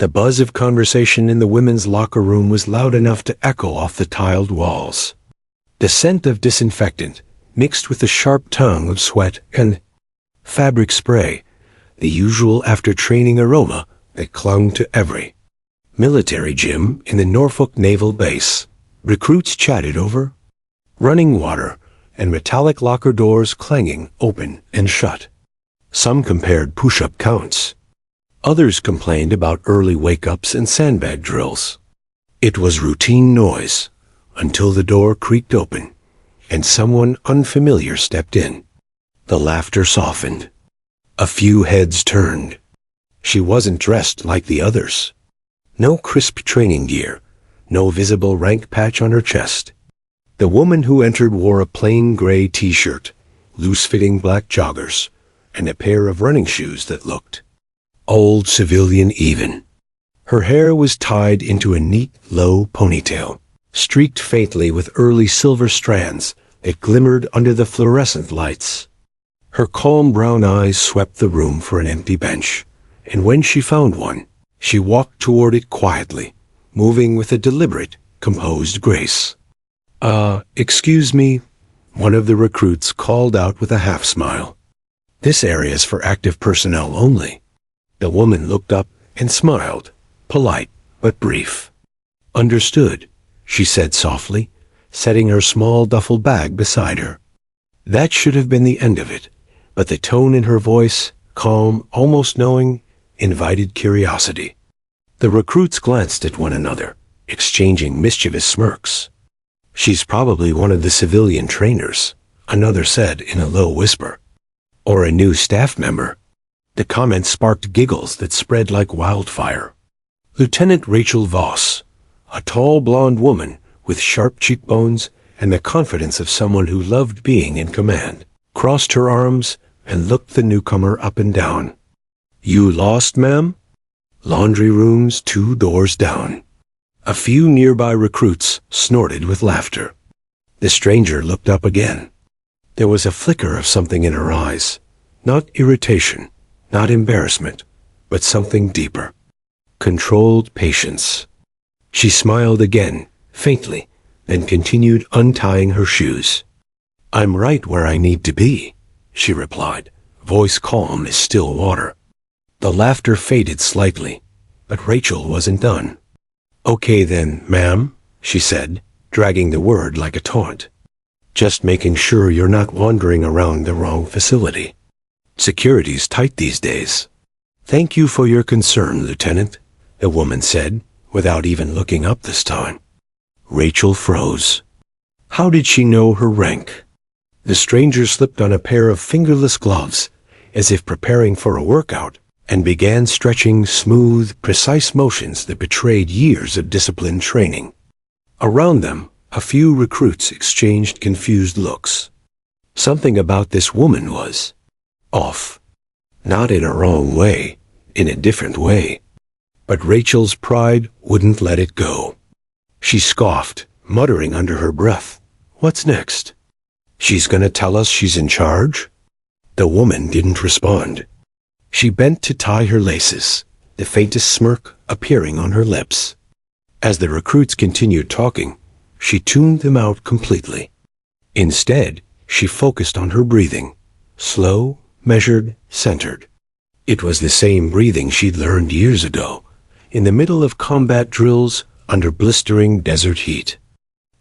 The buzz of conversation in the women's locker room was loud enough to echo off the tiled walls. The scent of disinfectant, mixed with the sharp tongue of sweat and fabric spray, the usual after-training aroma that clung to every military gym in the Norfolk Naval Base. Recruits chatted over running water and metallic locker doors clanging open and shut. Some compared push-up counts. Others complained about early wake-ups and sandbag drills. It was routine noise until the door creaked open and someone unfamiliar stepped in. The laughter softened. A few heads turned. She wasn't dressed like the others. No crisp training gear, no visible rank patch on her chest. The woman who entered wore a plain gray t-shirt, loose-fitting black joggers, and a pair of running shoes that looked old civilian even. Her hair was tied into a neat, low ponytail, streaked faintly with early silver strands that glimmered under the fluorescent lights. Her calm brown eyes swept the room for an empty bench, and when she found one, she walked toward it quietly, moving with a deliberate, composed grace. Excuse me," one of the recruits called out with a half-smile. "This area's for active personnel only." The woman looked up and smiled, polite but brief. "Understood," she said softly, setting her small duffel bag beside her. That should have been the end of it, but the tone in her voice, calm, almost knowing, invited curiosity. The recruits glanced at one another, exchanging mischievous smirks. "She's probably one of the civilian trainers," another said in a low whisper. "Or a new staff member." The comment sparked giggles that spread like wildfire. Lieutenant Rachel Voss, a tall blonde woman with sharp cheekbones and the confidence of someone who loved being in command, crossed her arms and looked the newcomer up and down. "You lost, ma'am?" Laundry rooms 2 doors down. A few nearby recruits snorted with laughter. The stranger looked up again. There was a flicker of something in her eyes. Not irritation, not embarrassment, but something deeper. Controlled patience. She smiled again, faintly, then continued untying her shoes. "I'm right where I need to be," she replied, voice calm as still water. The laughter faded slightly, but Rachel wasn't done. "Okay then, ma'am," she said, dragging the word like a taunt. "Just making sure you're not wandering around the wrong facility. Security's tight these days." "Thank you for your concern, Lieutenant," the woman said, without even looking up this time. Rachel froze. How did she know her rank? The stranger slipped on a pair of fingerless gloves, as if preparing for a workout, and began stretching smooth, precise motions that betrayed years of disciplined training. Around them, a few recruits exchanged confused looks. Something about this woman was off. Not in a wrong way, in a different way. But Rachel's pride wouldn't let it go. She scoffed, muttering under her breath, "What's next? She's gonna tell us she's in charge?" The woman didn't respond. She bent to tie her laces, the faintest smirk appearing on her lips. As the recruits continued talking, she tuned them out completely. Instead, she focused on her breathing, slow, measured, centered. It was the same breathing she'd learned years ago, in the middle of combat drills under blistering desert heat.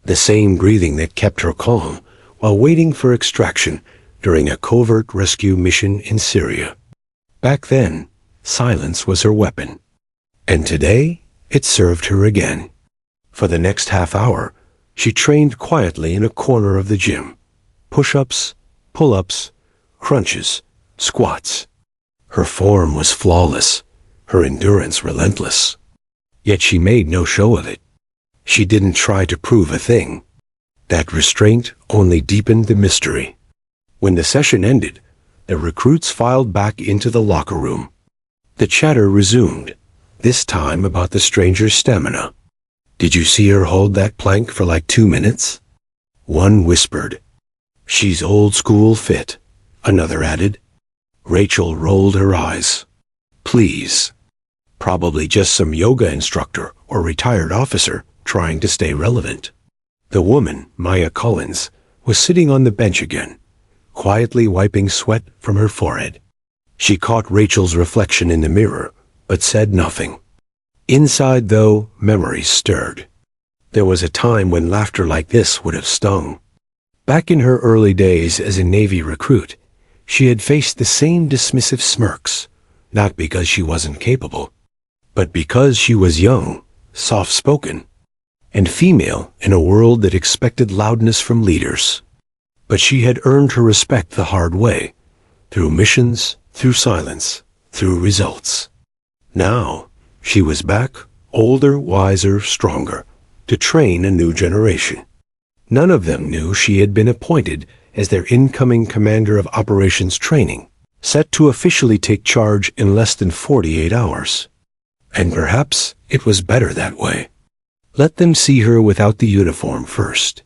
The same breathing that kept her calm while waiting for extraction during a covert rescue mission in Syria. Back then, silence was her weapon. And today, it served her again. For the next half hour, she trained quietly in a corner of the gym. Push-ups, pull-ups, crunches, squats. Her form was flawless, her endurance relentless. Yet she made no show of it. She didn't try to prove a thing. That restraint only deepened the mystery. When the session ended, the recruits filed back into the locker room. The chatter resumed, this time about the stranger's stamina. "Did you see her hold that plank for like 2 minutes?" One whispered. "She's old school fit," another added. Rachel rolled her eyes. "Please." Probably just some yoga instructor or retired officer trying to stay relevant. The woman, Maya Collins, was sitting on the bench again, quietly wiping sweat from her forehead. She caught Rachel's reflection in the mirror, but said nothing. Inside, though, memories stirred. There was a time when laughter like this would have stung. Back in her early days as a Navy recruit, she had faced the same dismissive smirks, not because she wasn't capable, but because she was young, soft-spoken, and female in a world that expected loudness from leaders. But she had earned her respect the hard way, through missions, through silence, through results. Now, she was back, older, wiser, stronger, to train a new generation. None of them knew she had been appointed as their incoming commander of operations training, set to officially take charge in less than 48 hours. And perhaps it was better that way. Let them see her without the uniform first.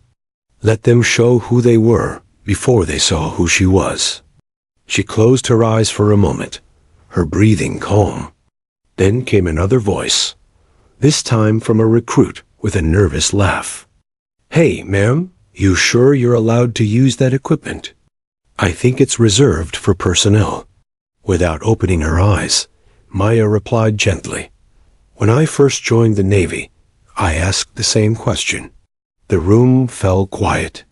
Let them show who they were before they saw who she was. She closed her eyes for a moment, her breathing calm. Then came another voice, this time from a recruit with a nervous laugh. "Hey, ma'am, you sure you're allowed to use that equipment?" "I think it's reserved for personnel." Without opening her eyes, Maya replied gently, "When I first joined the Navy, I asked the same question." The room fell quiet.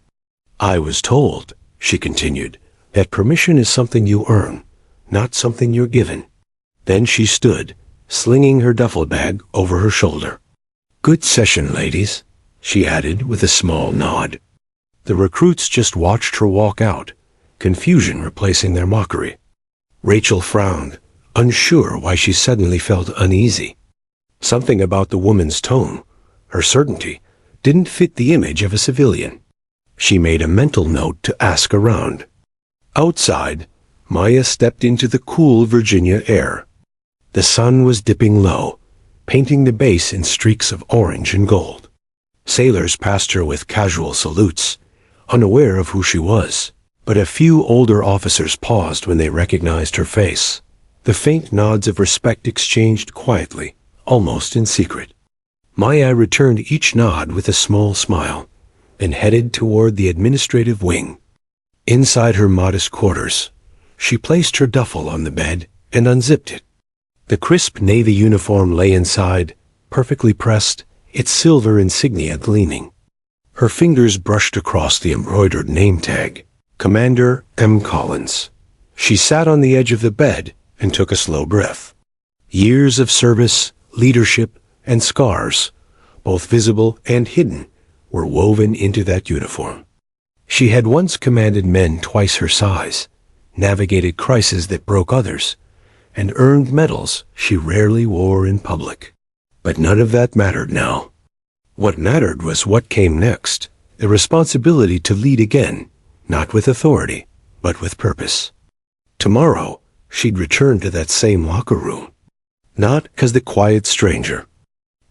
"I was told," she continued, "that permission is something you earn, not something you're given." Then she stood, slinging her duffel bag over her shoulder. "Good session, ladies," she added with a small nod. The recruits just watched her walk out, confusion replacing their mockery. Rachel frowned, unsure why she suddenly felt uneasy. Something about the woman's tone, her certainty, didn't fit the image of a civilian. She made a mental note to ask around. Outside, Maya stepped into the cool Virginia air. The sun was dipping low, painting the base in streaks of orange and gold. Sailors passed her with casual salutes, unaware of who she was, but a few older officers paused when they recognized her face. The faint nods of respect exchanged quietly, almost in secret. Maya returned each nod with a small smile, then headed toward the administrative wing. Inside her modest quarters, she placed her duffel on the bed and unzipped it. The crisp Navy uniform lay inside, perfectly pressed, its silver insignia gleaming. Her fingers brushed across the embroidered name tag, Commander M. Collins. She sat on the edge of the bed and took a slow breath. Years of service, leadership, and scars, both visible and hidden, were woven into that uniform. She had once commanded men twice her size, navigated crises that broke others, and earned medals she rarely wore in public. But none of that mattered now. What mattered was what came next, the responsibility to lead again, not with authority, but with purpose. Tomorrow, she'd return to that same locker room, not as the quiet stranger,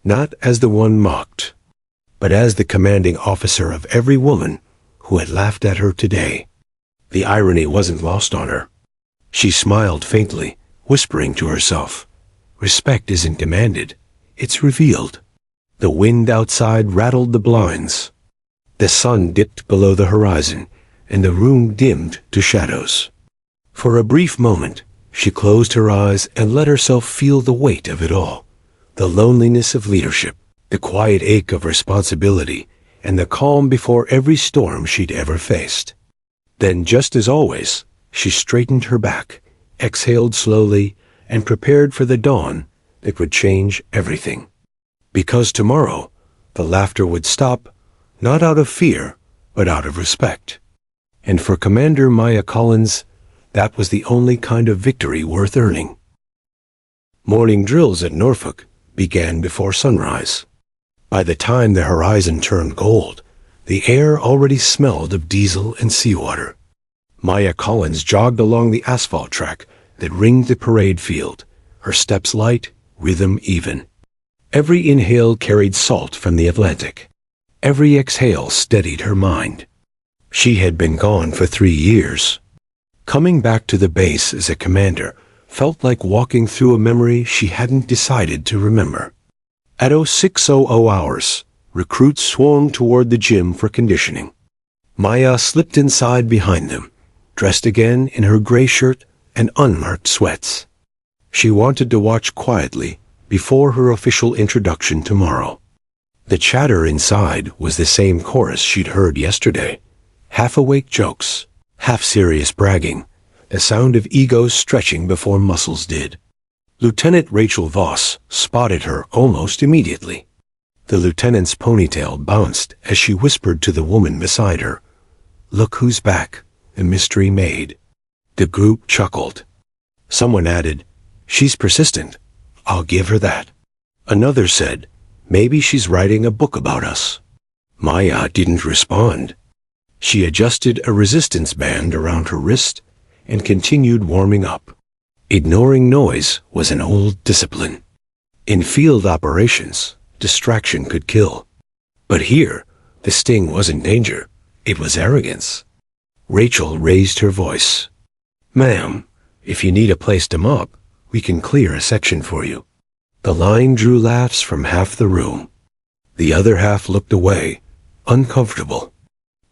not as the one mocked, but as the commanding officer of every woman who had laughed at her today. The irony wasn't lost on her. She smiled faintly, whispering to herself, "Respect isn't demanded, it's revealed." The wind outside rattled the blinds. The sun dipped below the horizon, and the room dimmed to shadows. For a brief moment, she closed her eyes and let herself feel the weight of it all, the loneliness of leadership, the quiet ache of responsibility, and the calm before every storm she'd ever faced. Then, just as always, she straightened her back, exhaled slowly, and prepared for the dawn that would change everything. Because tomorrow, the laughter would stop, not out of fear, but out of respect. And for Commander Maya Collins, that was the only kind of victory worth earning. Morning drills at Norfolk began before sunrise. By the time the horizon turned gold, the air already smelled of diesel and seawater. Maya Collins jogged along the asphalt track that ringed the parade field, her steps light, rhythm even. Every inhale carried salt from the Atlantic. Every exhale steadied her mind. She had been gone for 3 years. Coming back to the base as a commander felt like walking through a memory she hadn't decided to remember. At 0600 hours, recruits swung toward the gym for conditioning. Maya slipped inside behind them, dressed again in her gray shirt and unmarked sweats. She wanted to watch quietly before her official introduction tomorrow. The chatter inside was the same chorus she'd heard yesterday. Half-awake jokes, half-serious bragging, a sound of egos stretching before muscles did. Lieutenant Rachel Voss spotted her almost immediately. The lieutenant's ponytail bounced as she whispered to the woman beside her, "Look who's back, the mystery maid." The group chuckled. Someone added, "She's persistent. I'll give her that." Another said, "Maybe she's writing a book about us." Maya didn't respond. She adjusted a resistance band around her wrist and continued warming up. Ignoring noise was an old discipline. In field operations, distraction could kill. But here, the sting wasn't danger, it was arrogance. Rachel raised her voice. "Ma'am, if you need a place to mop, we can clear a section for you." The line drew laughs from half the room. The other half looked away, uncomfortable.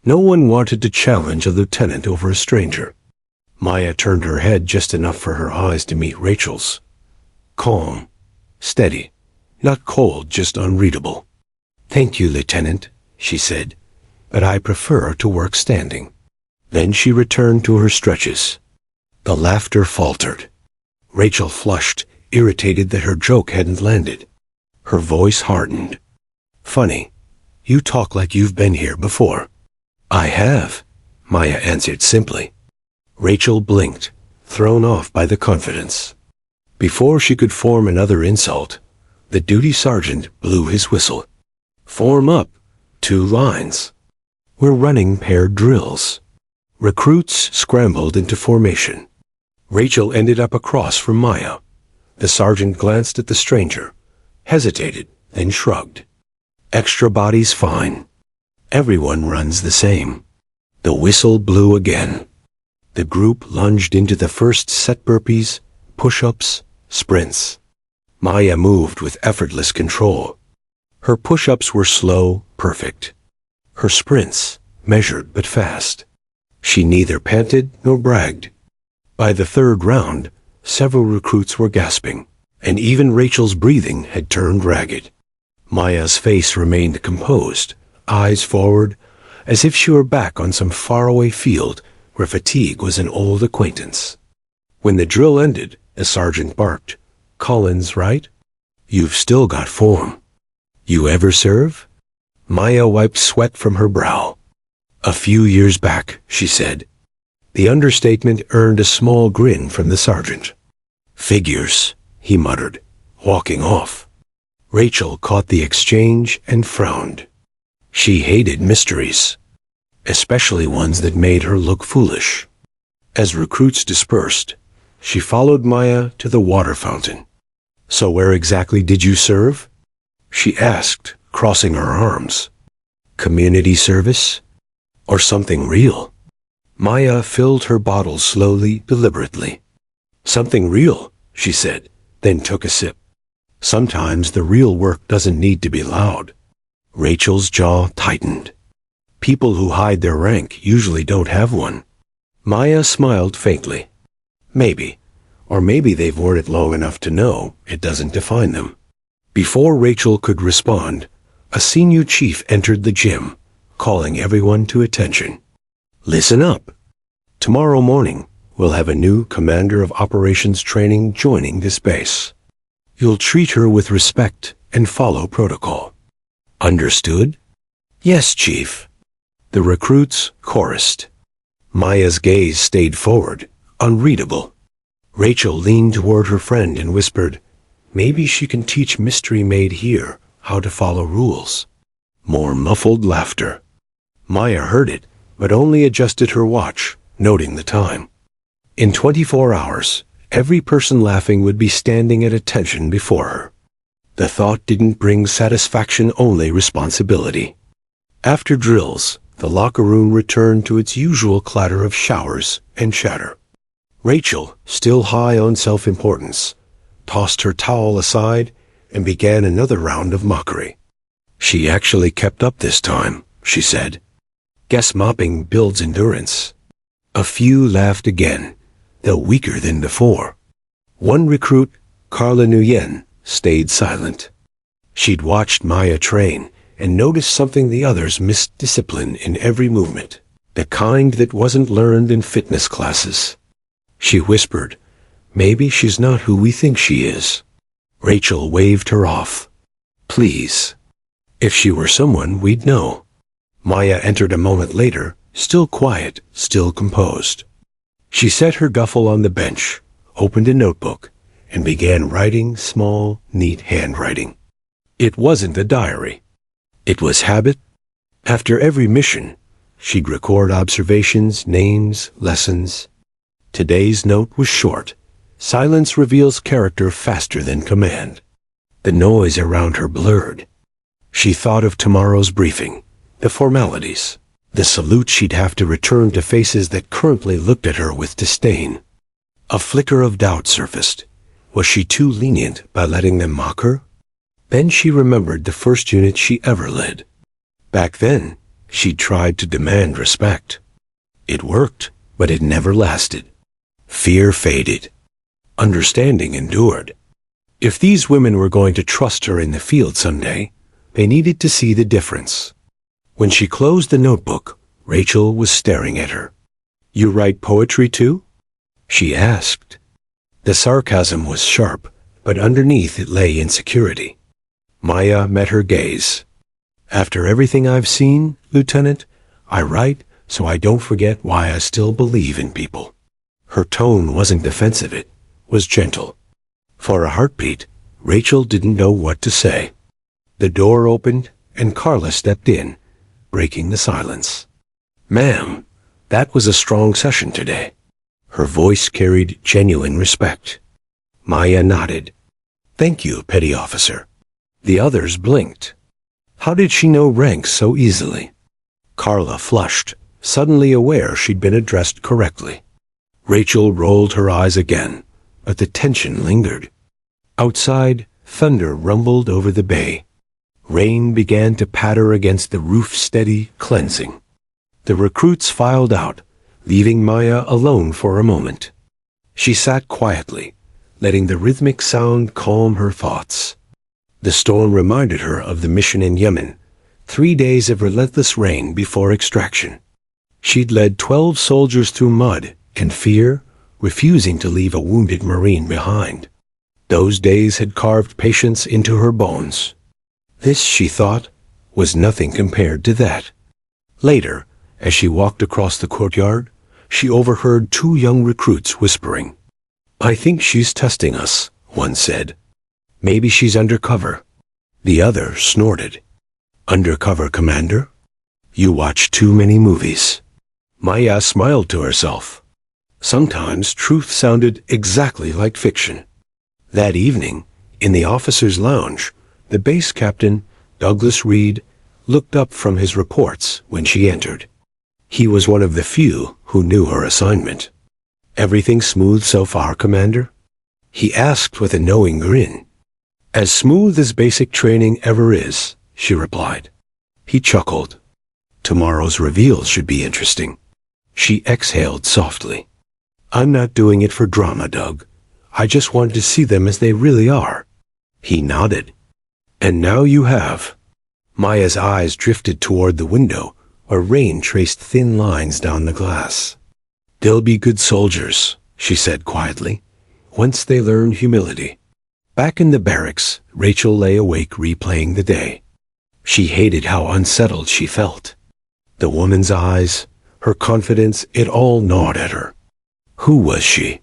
No one wanted to challenge a lieutenant over a stranger. Maya turned her head just enough for her eyes to meet Rachel's. Calm, steady, not cold, just unreadable. "Thank you, Lieutenant," she said, "but I prefer to work standing." Then she returned to her stretches. The laughter faltered. Rachel flushed, irritated that her joke hadn't landed. Her voice hardened. "Funny, you talk like you've been here before." "I have," Maya answered simply. Rachel blinked, thrown off by the confidence. Before she could form another insult, the duty sergeant blew his whistle. "Form up, 2 lines. We're running paired drills." Recruits scrambled into formation. Rachel ended up across from Maya. The sergeant glanced at the stranger, hesitated, then shrugged. "Extra bodies fine. Everyone runs the same." The whistle blew again. The group lunged into the first set: burpees, push-ups, sprints. Maya moved with effortless control. Her push-ups were slow, perfect. Her sprints, measured but fast. She neither panted nor bragged. By the 3rd round, several recruits were gasping, and even Rachel's breathing had turned ragged. Maya's face remained composed, eyes forward, as if she were back on some faraway field where fatigue was an old acquaintance. When the drill ended, a sergeant barked, "Collins, right? You've still got form. You ever serve?" Maya wiped sweat from her brow. "A few years back," she said. The understatement earned a small grin from the sergeant. "Figures," he muttered, walking off. Rachel caught the exchange and frowned. She hated mysteries, especially ones that made her look foolish. As recruits dispersed, she followed Maya to the water fountain. "So where exactly did you serve?" she asked, crossing her arms. "Community service? Or something real?" Maya filled her bottle slowly, deliberately. "Something real," she said, then took a sip. "Sometimes the real work doesn't need to be loud." Rachel's jaw tightened. People who hide their rank usually don't have one. Maya smiled faintly. Maybe. Or maybe they've worn it long enough to know it doesn't define them. Before Rachel could respond, a senior chief entered the gym, calling everyone to attention. "Listen up. Tomorrow morning, we'll have a new commander of operations training joining this base. You'll treat her with respect and follow protocol. Understood?" "Yes, Chief." The recruits chorused. Maya's gaze stayed forward, unreadable. Rachel leaned toward her friend and whispered, "Maybe she can teach Mystery Maid here how to follow rules." More muffled laughter. Maya heard it, but only adjusted her watch, noting the time. In 24 hours, every person laughing would be standing at attention before her. The thought didn't bring satisfaction, only responsibility. After drills, the locker room returned to its usual clatter of showers and chatter. Rachel, still high on self-importance, tossed her towel aside and began another round of mockery. "She actually kept up this time," she said. "Guess mopping builds endurance." A few laughed again, though weaker than before. One recruit, Carla Nguyen, stayed silent. She'd watched Maya train and noticed something the others missed: discipline in every movement, the kind that wasn't learned in fitness classes. She whispered, "Maybe she's not who we think she is." Rachel waved her off. "Please. If she were someone, we'd know." Maya entered a moment later, still quiet, still composed. She set her duffel on the bench, opened a notebook, and began writing small, neat handwriting. It wasn't a diary. It was habit. After every mission, she'd record observations, names, lessons. Today's note was short. Silence reveals character faster than command. The noise around her blurred. She thought of tomorrow's briefing, the formalities, the salute she'd have to return to faces that currently looked at her with disdain. A flicker of doubt surfaced. Was she too lenient by letting them mock her? Then she remembered the first unit she ever led. Back then, she'd tried to demand respect. It worked, but it never lasted. Fear faded. Understanding endured. If these women were going to trust her in the field someday, they needed to see the difference. When she closed the notebook, Rachel was staring at her. "You write poetry too?" she asked. The sarcasm was sharp, but underneath it lay insecurity. Maya met her gaze. "After everything I've seen, Lieutenant, I write so I don't forget why I still believe in people." Her tone wasn't defensive, it was gentle. For a heartbeat, Rachel didn't know what to say. The door opened, and Carla stepped in, breaking the silence. "Ma'am, that was a strong session today." Her voice carried genuine respect. Maya nodded. "Thank you, Petty Officer." The others blinked. How did she know rank so easily? Carla flushed, suddenly aware she'd been addressed correctly. Rachel rolled her eyes again, but the tension lingered. Outside, thunder rumbled over the bay. Rain began to patter against the roof, steady, cleansing. The recruits filed out, leaving Maya alone for a moment. She sat quietly, letting the rhythmic sound calm her thoughts. The storm reminded her of the mission in Yemen, 3 days of relentless rain before extraction. She'd led 12 soldiers through mud and fear, refusing to leave a wounded Marine behind. Those days had carved patience into her bones. This, she thought, was nothing compared to that. Later, as she walked across the courtyard, she overheard 2 young recruits whispering. "I think she's testing us," one said. "Maybe she's undercover." The other snorted. "Undercover commander? You watch too many movies." Maya smiled to herself. Sometimes truth sounded exactly like fiction. That evening, in the officers' lounge, the base captain, Douglas Reed, looked up from his reports when she entered. He was one of the few who knew her assignment. "Everything smooth so far, Commander?" he asked with a knowing grin. "As smooth as basic training ever is," she replied. He chuckled. "Tomorrow's reveal should be interesting." She exhaled softly. "I'm not doing it for drama, Doug. I just wanted to see them as they really are." He nodded. "And now you have." Maya's eyes drifted toward the window, where rain traced thin lines down the glass. "They'll be good soldiers," she said quietly, "once they learn humility." Back in the barracks, Rachel lay awake replaying the day. She hated how unsettled she felt. The woman's eyes, her confidence, it all gnawed at her. Who was she?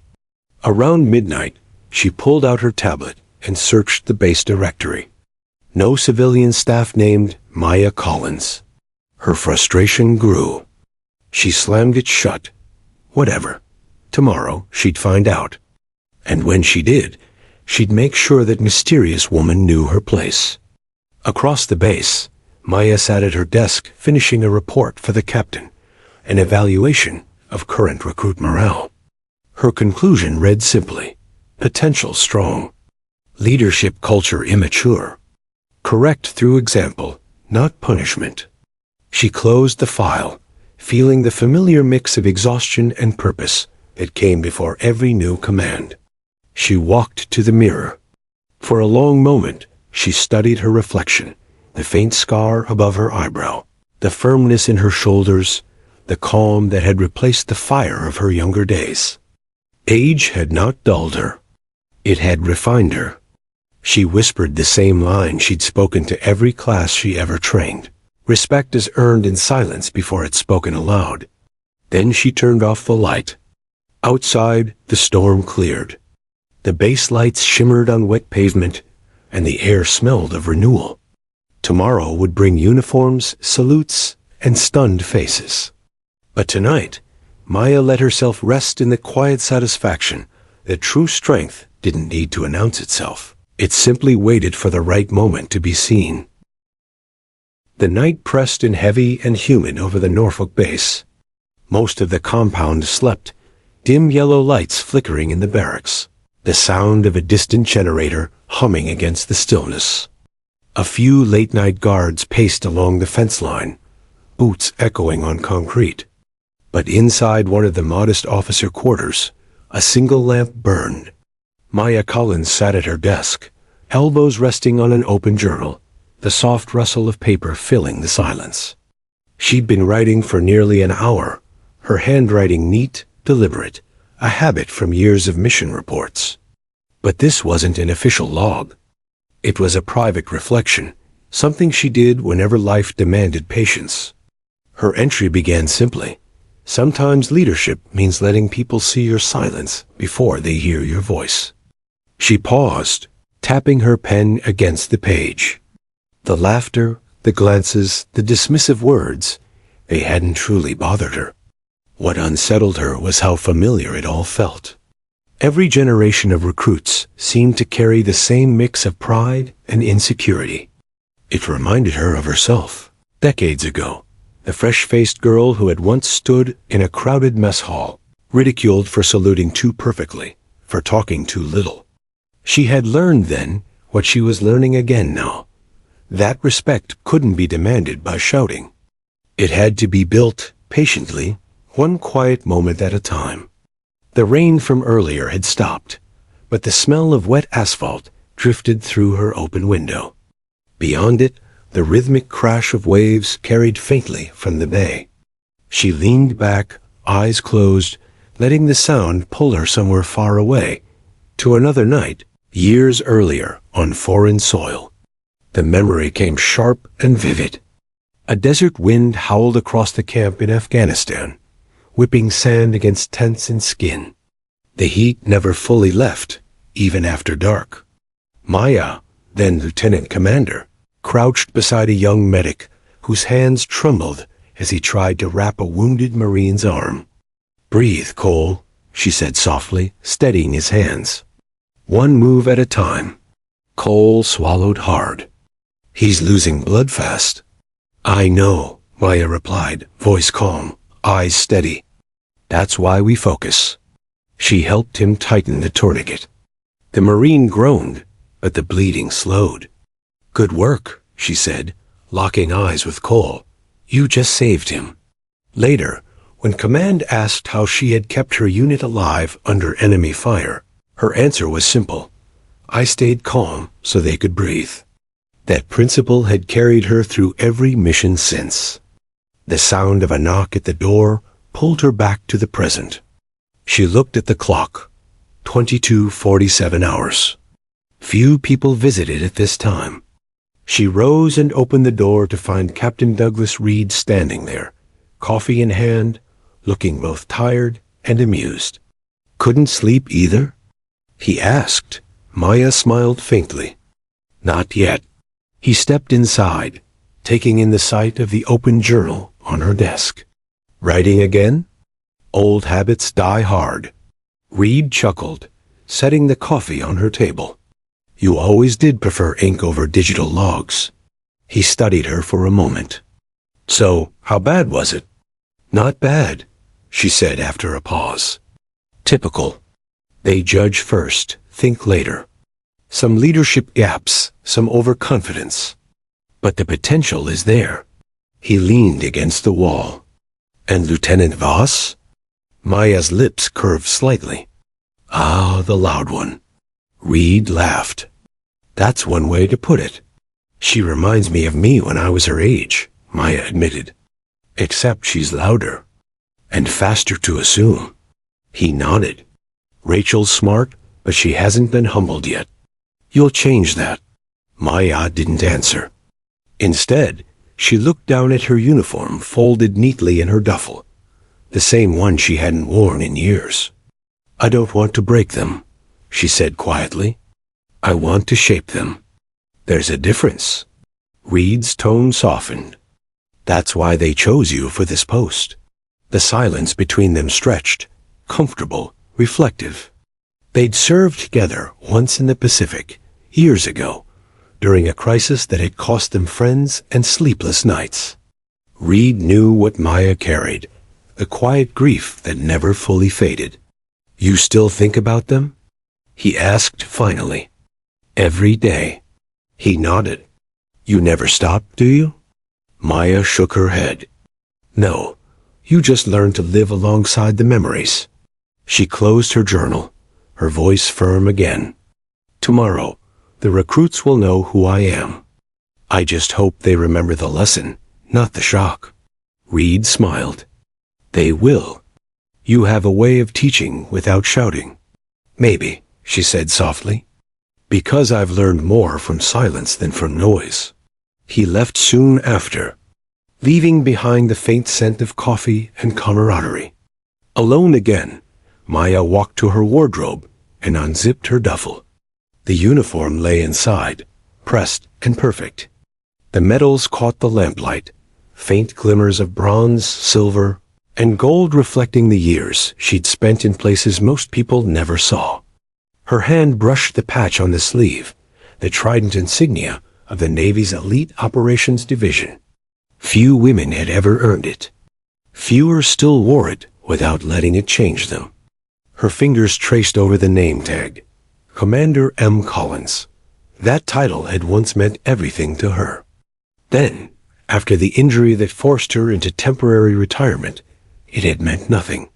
Around midnight, she pulled out her tablet and searched the base directory. No civilian staff named Maya Collins. Her frustration grew. She slammed it shut. Whatever. Tomorrow, she'd find out. And when she did, she'd make sure that mysterious woman knew her place. Across the base, Maya sat at her desk finishing a report for the captain, an evaluation of current recruit morale. Her conclusion read simply, potential strong, leadership culture immature, correct through example, not punishment. She closed the file, feeling the familiar mix of exhaustion and purpose that came before every new command. She walked to the mirror. For a long moment, she studied her reflection, the faint scar above her eyebrow, the firmness in her shoulders, the calm that had replaced the fire of her younger days. Age had not dulled her. It had refined her. She whispered the same line she'd spoken to every class she ever trained. Respect is earned in silence before it's spoken aloud. Then she turned off the light. Outside, the storm cleared. The base lights shimmered on wet pavement, and the air smelled of renewal. Tomorrow would bring uniforms, salutes, and stunned faces. But tonight, Maya let herself rest in the quiet satisfaction that true strength didn't need to announce itself. It simply waited for the right moment to be seen. The night pressed in heavy and humid over the Norfolk base. Most of the compound slept, dim yellow lights flickering in the barracks, the sound of a distant generator humming against the stillness. A few late-night guards paced along the fence line, boots echoing on concrete. But inside one of the modest officer quarters, a single lamp burned. Maya Collins sat at her desk, elbows resting on an open journal, the soft rustle of paper filling the silence. She'd been writing for nearly an hour, her handwriting neat, deliberate, a habit from years of mission reports. But this wasn't an official log. It was a private reflection, something she did whenever life demanded patience. Her entry began simply, "Sometimes leadership means letting people see your silence before they hear your voice." She paused, tapping her pen against the page. The laughter, the glances, the dismissive words, they hadn't truly bothered her. What unsettled her was how familiar it all felt. Every generation of recruits seemed to carry the same mix of pride and insecurity. It reminded her of herself, decades ago, the fresh-faced girl who had once stood in a crowded mess hall, ridiculed for saluting too perfectly, for talking too little. She had learned then what she was learning again now. That respect couldn't be demanded by shouting. It had to be built patiently, one quiet moment at a time. The rain from earlier had stopped, but the smell of wet asphalt drifted through her open window. Beyond it, the rhythmic crash of waves carried faintly from the bay. She leaned back, eyes closed, letting the sound pull her somewhere far away, to another night, years earlier, on foreign soil. The memory came sharp and vivid. A desert wind howled across the camp in Afghanistan, whipping sand against tents and skin. The heat never fully left, even after dark. Maya, then lieutenant commander, crouched beside a young medic whose hands trembled as he tried to wrap a wounded Marine's arm. "Breathe, Cole," she said softly, steadying his hands. "One move at a time." Cole swallowed hard. "He's losing blood fast." "I know," Maya replied, voice calm, eyes steady. "That's why we focus." She helped him tighten the tourniquet. The Marine groaned, but the bleeding slowed. "Good work," she said, locking eyes with Cole. "You just saved him." Later, when command asked how she had kept her unit alive under enemy fire, her answer was simple. "I stayed calm so they could breathe." That principle had carried her through every mission since. The sound of a knock at the door pulled her back to the present. She looked at the clock. 22:47 hours. Few people visited at this time. She rose and opened the door to find Captain Douglas Reed standing there, coffee in hand, looking both tired and amused. "Couldn't sleep either?" he asked. Maya smiled faintly. "Not yet." He stepped inside, taking in the sight of the open journal on her desk. "Writing again?" "Old habits die hard." Reed chuckled, setting the coffee on her table. "You always did prefer ink over digital logs." He studied her for a moment. "So, how bad was it?" "Not bad," she said after a pause. Typical. They judge first, think later. Some leadership gaps, some overconfidence. But the potential is there. He leaned against the wall. And Lieutenant Voss? Maya's lips curved slightly. Ah, the loud one. Reed laughed. That's one way to put it. She reminds me of me when I was her age, Maya admitted. Except she's louder. And faster to assume. He nodded. Rachel's smart, but she hasn't been humbled yet. You'll change that. Maya didn't answer. Instead, she looked down at her uniform folded neatly in her duffel, the same one she hadn't worn in years. I don't want to break them, she said quietly. I want to shape them. There's a difference. Reed's tone softened. That's why they chose you for this post. The silence between them stretched, comfortable, reflective. They'd served together once in the Pacific, years ago, during a crisis that had cost them friends and sleepless nights. Reed knew what Maya carried, the quiet grief that never fully faded. You still think about them? He asked finally. Every day. He nodded. You never stop, do you? Maya shook her head. No, you just learn to live alongside the memories. She closed her journal, her voice firm again. Tomorrow, the recruits will know who I am. I just hope they remember the lesson, not the shock. Reed smiled. They will. You have a way of teaching without shouting. Maybe, she said softly. Because I've learned more from silence than from noise. He left soon after, leaving behind the faint scent of coffee and camaraderie. Alone again, Maya walked to her wardrobe and unzipped her duffel. The uniform lay inside, pressed and perfect. The metals caught the lamplight, faint glimmers of bronze, silver, and gold reflecting the years she'd spent in places most people never saw. Her hand brushed the patch on the sleeve, the trident insignia of the Navy's elite operations division. Few women had ever earned it. Fewer still wore it without letting it change them. Her fingers traced over the name tag. Commander M. Collins. That title had once meant everything to her. Then, after the injury that forced her into temporary retirement, it had meant nothing.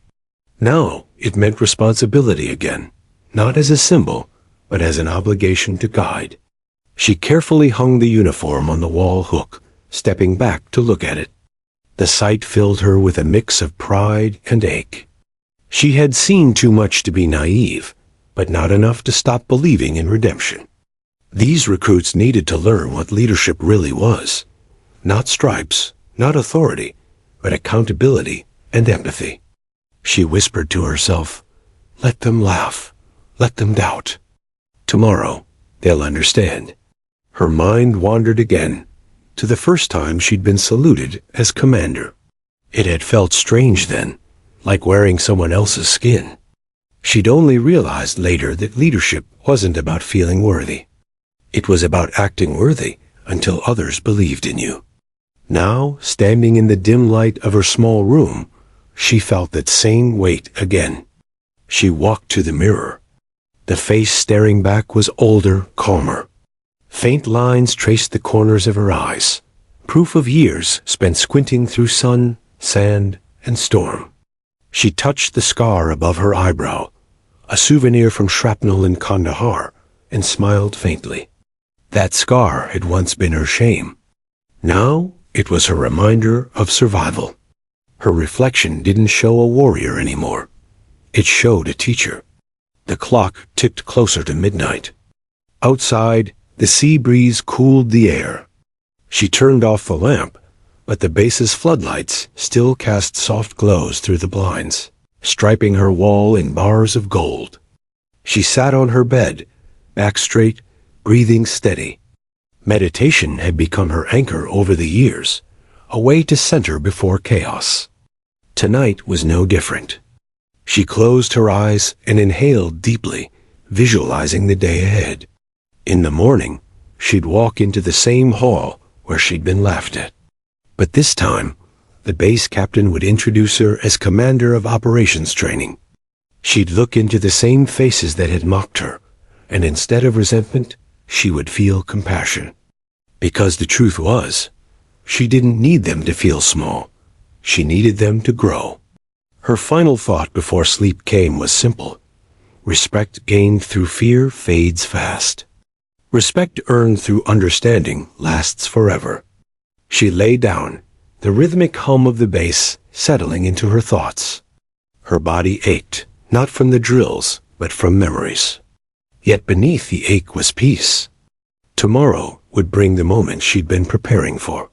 Now it meant responsibility again, not as a symbol, but as an obligation to guide. She carefully hung the uniform on the wall hook, stepping back to look at it. The sight filled her with a mix of pride and ache. She had seen too much to be naive, but not enough to stop believing in redemption. These recruits needed to learn what leadership really was. Not stripes, not authority, but accountability and empathy. She whispered to herself, let them laugh, let them doubt. Tomorrow, they'll understand. Her mind wandered again, to the first time she'd been saluted as commander. It had felt strange then, like wearing someone else's skin. She'd only realized later that leadership wasn't about feeling worthy. It was about acting worthy until others believed in you. Now, standing in the dim light of her small room, she felt that same weight again. She walked to the mirror. The face staring back was older, calmer. Faint lines traced the corners of her eyes, proof of years spent squinting through sun, sand, and storm. She touched the scar above her eyebrow, a souvenir from shrapnel in Kandahar, and smiled faintly. That scar had once been her shame. Now it was her reminder of survival. Her reflection didn't show a warrior anymore. It showed a teacher. The clock ticked closer to midnight. Outside, the sea breeze cooled the air. She turned off the lamp, but the base's floodlights still cast soft glows through the blinds, striping her wall in bars of gold. She sat on her bed, back straight, breathing steady. Meditation had become her anchor over the years, a way to center before chaos. Tonight was no different. She closed her eyes and inhaled deeply, visualizing the day ahead. In the morning, she'd walk into the same hall where she'd been laughed at. But this time, the base captain would introduce her as commander of operations training. She'd look into the same faces that had mocked her, and instead of resentment, she would feel compassion. Because the truth was, she didn't need them to feel small. She needed them to grow. Her final thought before sleep came was simple. Respect gained through fear fades fast. Respect earned through understanding lasts forever. She lay down, the rhythmic hum of the bass settling into her thoughts. Her body ached, not from the drills, but from memories. Yet beneath the ache was peace. Tomorrow would bring the moment she'd been preparing for.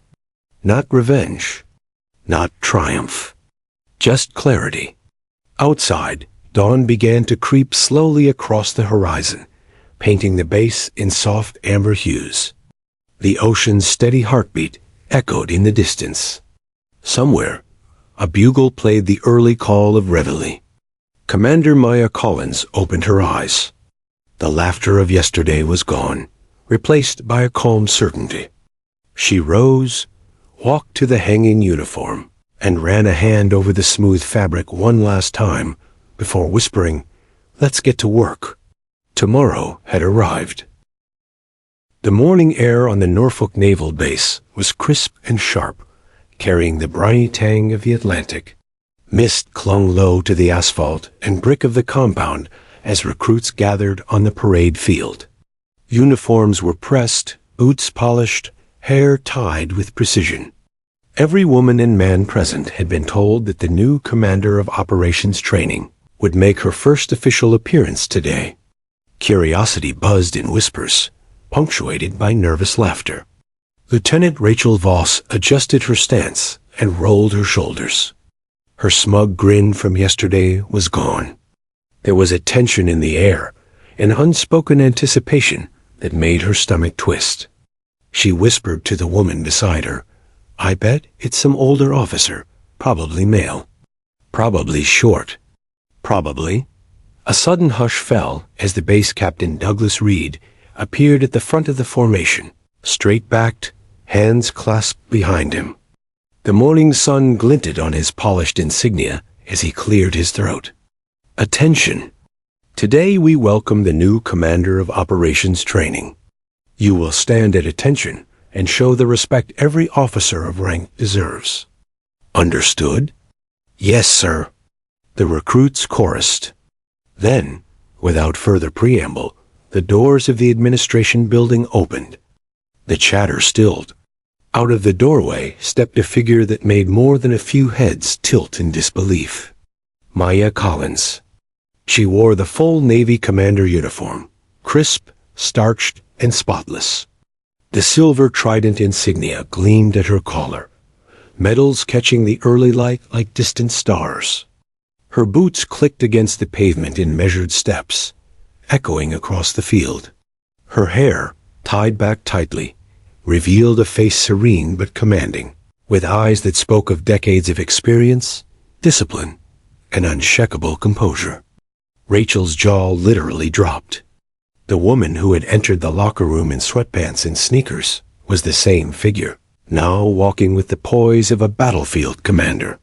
Not revenge, not triumph, just clarity. Outside, dawn began to creep slowly across the horizon, painting the base in soft amber hues. The ocean's steady heartbeat echoed in the distance. Somewhere, a bugle played the early call of reveille. Commander Maya Collins opened her eyes. The laughter of yesterday was gone, replaced by a calm certainty. She rose, walked to the hanging uniform, and ran a hand over the smooth fabric one last time before whispering, "Let's get to work." Tomorrow had arrived. The morning air on the Norfolk Naval Base was crisp and sharp, carrying the briny tang of the Atlantic. Mist clung low to the asphalt and brick of the compound as recruits gathered on the parade field. Uniforms were pressed, boots polished, hair tied with precision. Every woman and man present had been told that the new commander of operations training would make her first official appearance today. Curiosity buzzed in whispers, punctuated by nervous laughter. Lieutenant Rachel Voss adjusted her stance and rolled her shoulders. Her smug grin from yesterday was gone. There was a tension in the air, an unspoken anticipation that made her stomach twist. She whispered to the woman beside her, "I bet it's some older officer, probably male. Probably short. Probably." A sudden hush fell as the base captain Douglas Reed appeared at the front of the formation, straight-backed, hands clasped behind him. The morning sun glinted on his polished insignia as he cleared his throat. "Attention! Today we welcome the new commander of operations training. You will stand at attention and show the respect every officer of rank deserves." "Understood?" "Yes, sir," the recruits chorused. Then, without further preamble, the doors of the administration building opened. The chatter stilled. Out of the doorway stepped a figure that made more than a few heads tilt in disbelief. Maya Collins. She wore the full Navy commander uniform, crisp, starched, and spotless. The silver trident insignia gleamed at her collar, medals catching the early light like distant stars. Her boots clicked against the pavement in measured steps, echoing across the field. Her hair, tied back tightly, revealed a face serene but commanding, with eyes that spoke of decades of experience, discipline, and unshakable composure. Rachel's jaw literally dropped. The woman who had entered the locker room in sweatpants and sneakers was the same figure, now walking with the poise of a battlefield commander.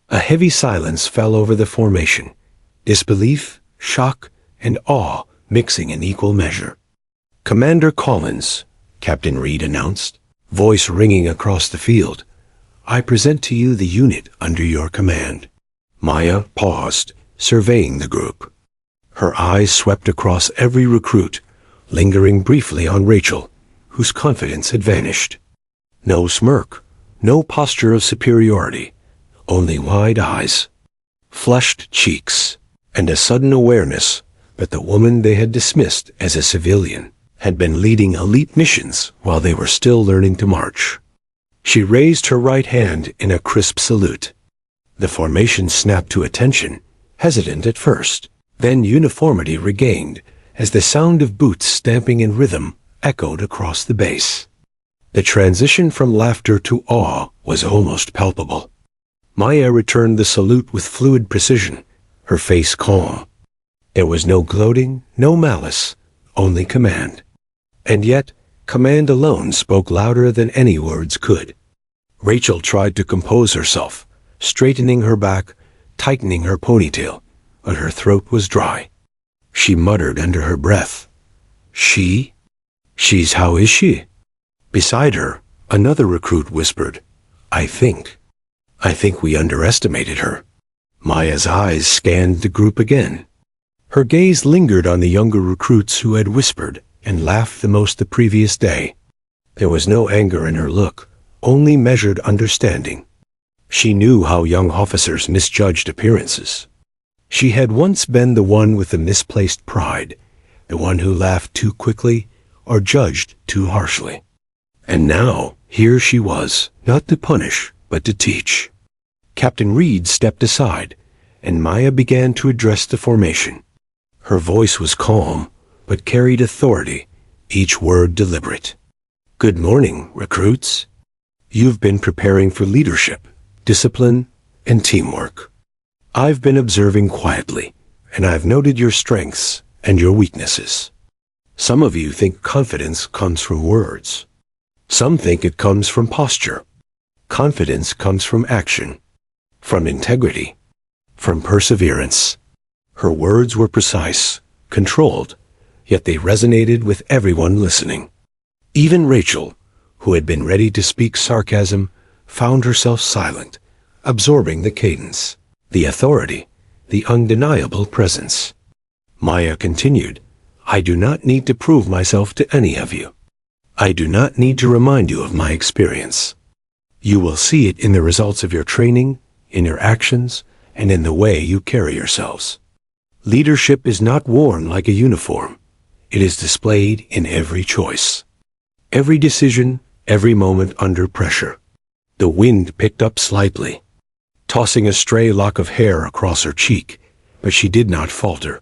A heavy silence fell over the formation, disbelief, shock, and awe mixing in equal measure. "Commander Collins," Captain Reed announced, voice ringing across the field, "I present to you the unit under your command." Maya paused, surveying the group. Her eyes swept across every recruit, lingering briefly on Rachel, whose confidence had vanished. No smirk, no posture of superiority, only wide eyes, flushed cheeks, and a sudden awareness that the woman they had dismissed as a civilian had been leading elite missions while they were still learning to march. She raised her right hand in a crisp salute. The formation snapped to attention, hesitant at first, then uniformity regained as the sound of boots stamping in rhythm echoed across the base. The transition from laughter to awe was almost palpable. Maya returned the salute with fluid precision, her face calm. There was no gloating, no malice, only command. And yet, command alone spoke louder than any words could. Rachel tried to compose herself, straightening her back, tightening her ponytail, but her throat was dry. She muttered under her breath, "She? How is she?" Beside her, another recruit whispered, I think we underestimated her." Maya's eyes scanned the group again. Her gaze lingered on the younger recruits who had whispered and laughed the most the previous day. There was no anger in her look, only measured understanding. She knew how young officers misjudged appearances. She had once been the one with the misplaced pride, the one who laughed too quickly or judged too harshly. And now, here she was, not to punish, but to teach. Captain Reed stepped aside, and Maya began to address the formation. Her voice was calm, but carried authority, each word deliberate. "Good morning, recruits. You've been preparing for leadership, discipline, and teamwork. I've been observing quietly, and I've noted your strengths and your weaknesses. Some of you think confidence comes from words. Some think it comes from posture. Confidence comes from action, from integrity, from perseverance." Her words were precise, controlled, yet they resonated with everyone listening. Even Rachel, who had been ready to speak sarcasm, found herself silent, absorbing the cadence, the authority, the undeniable presence. Maya continued, "I do not need to prove myself to any of you. I do not need to remind you of my experience. You will see it in the results of your training, in your actions, and in the way you carry yourselves. Leadership is not worn like a uniform. It is displayed in every choice, every decision, every moment under pressure." The wind picked up slightly, tossing a stray lock of hair across her cheek, but she did not falter.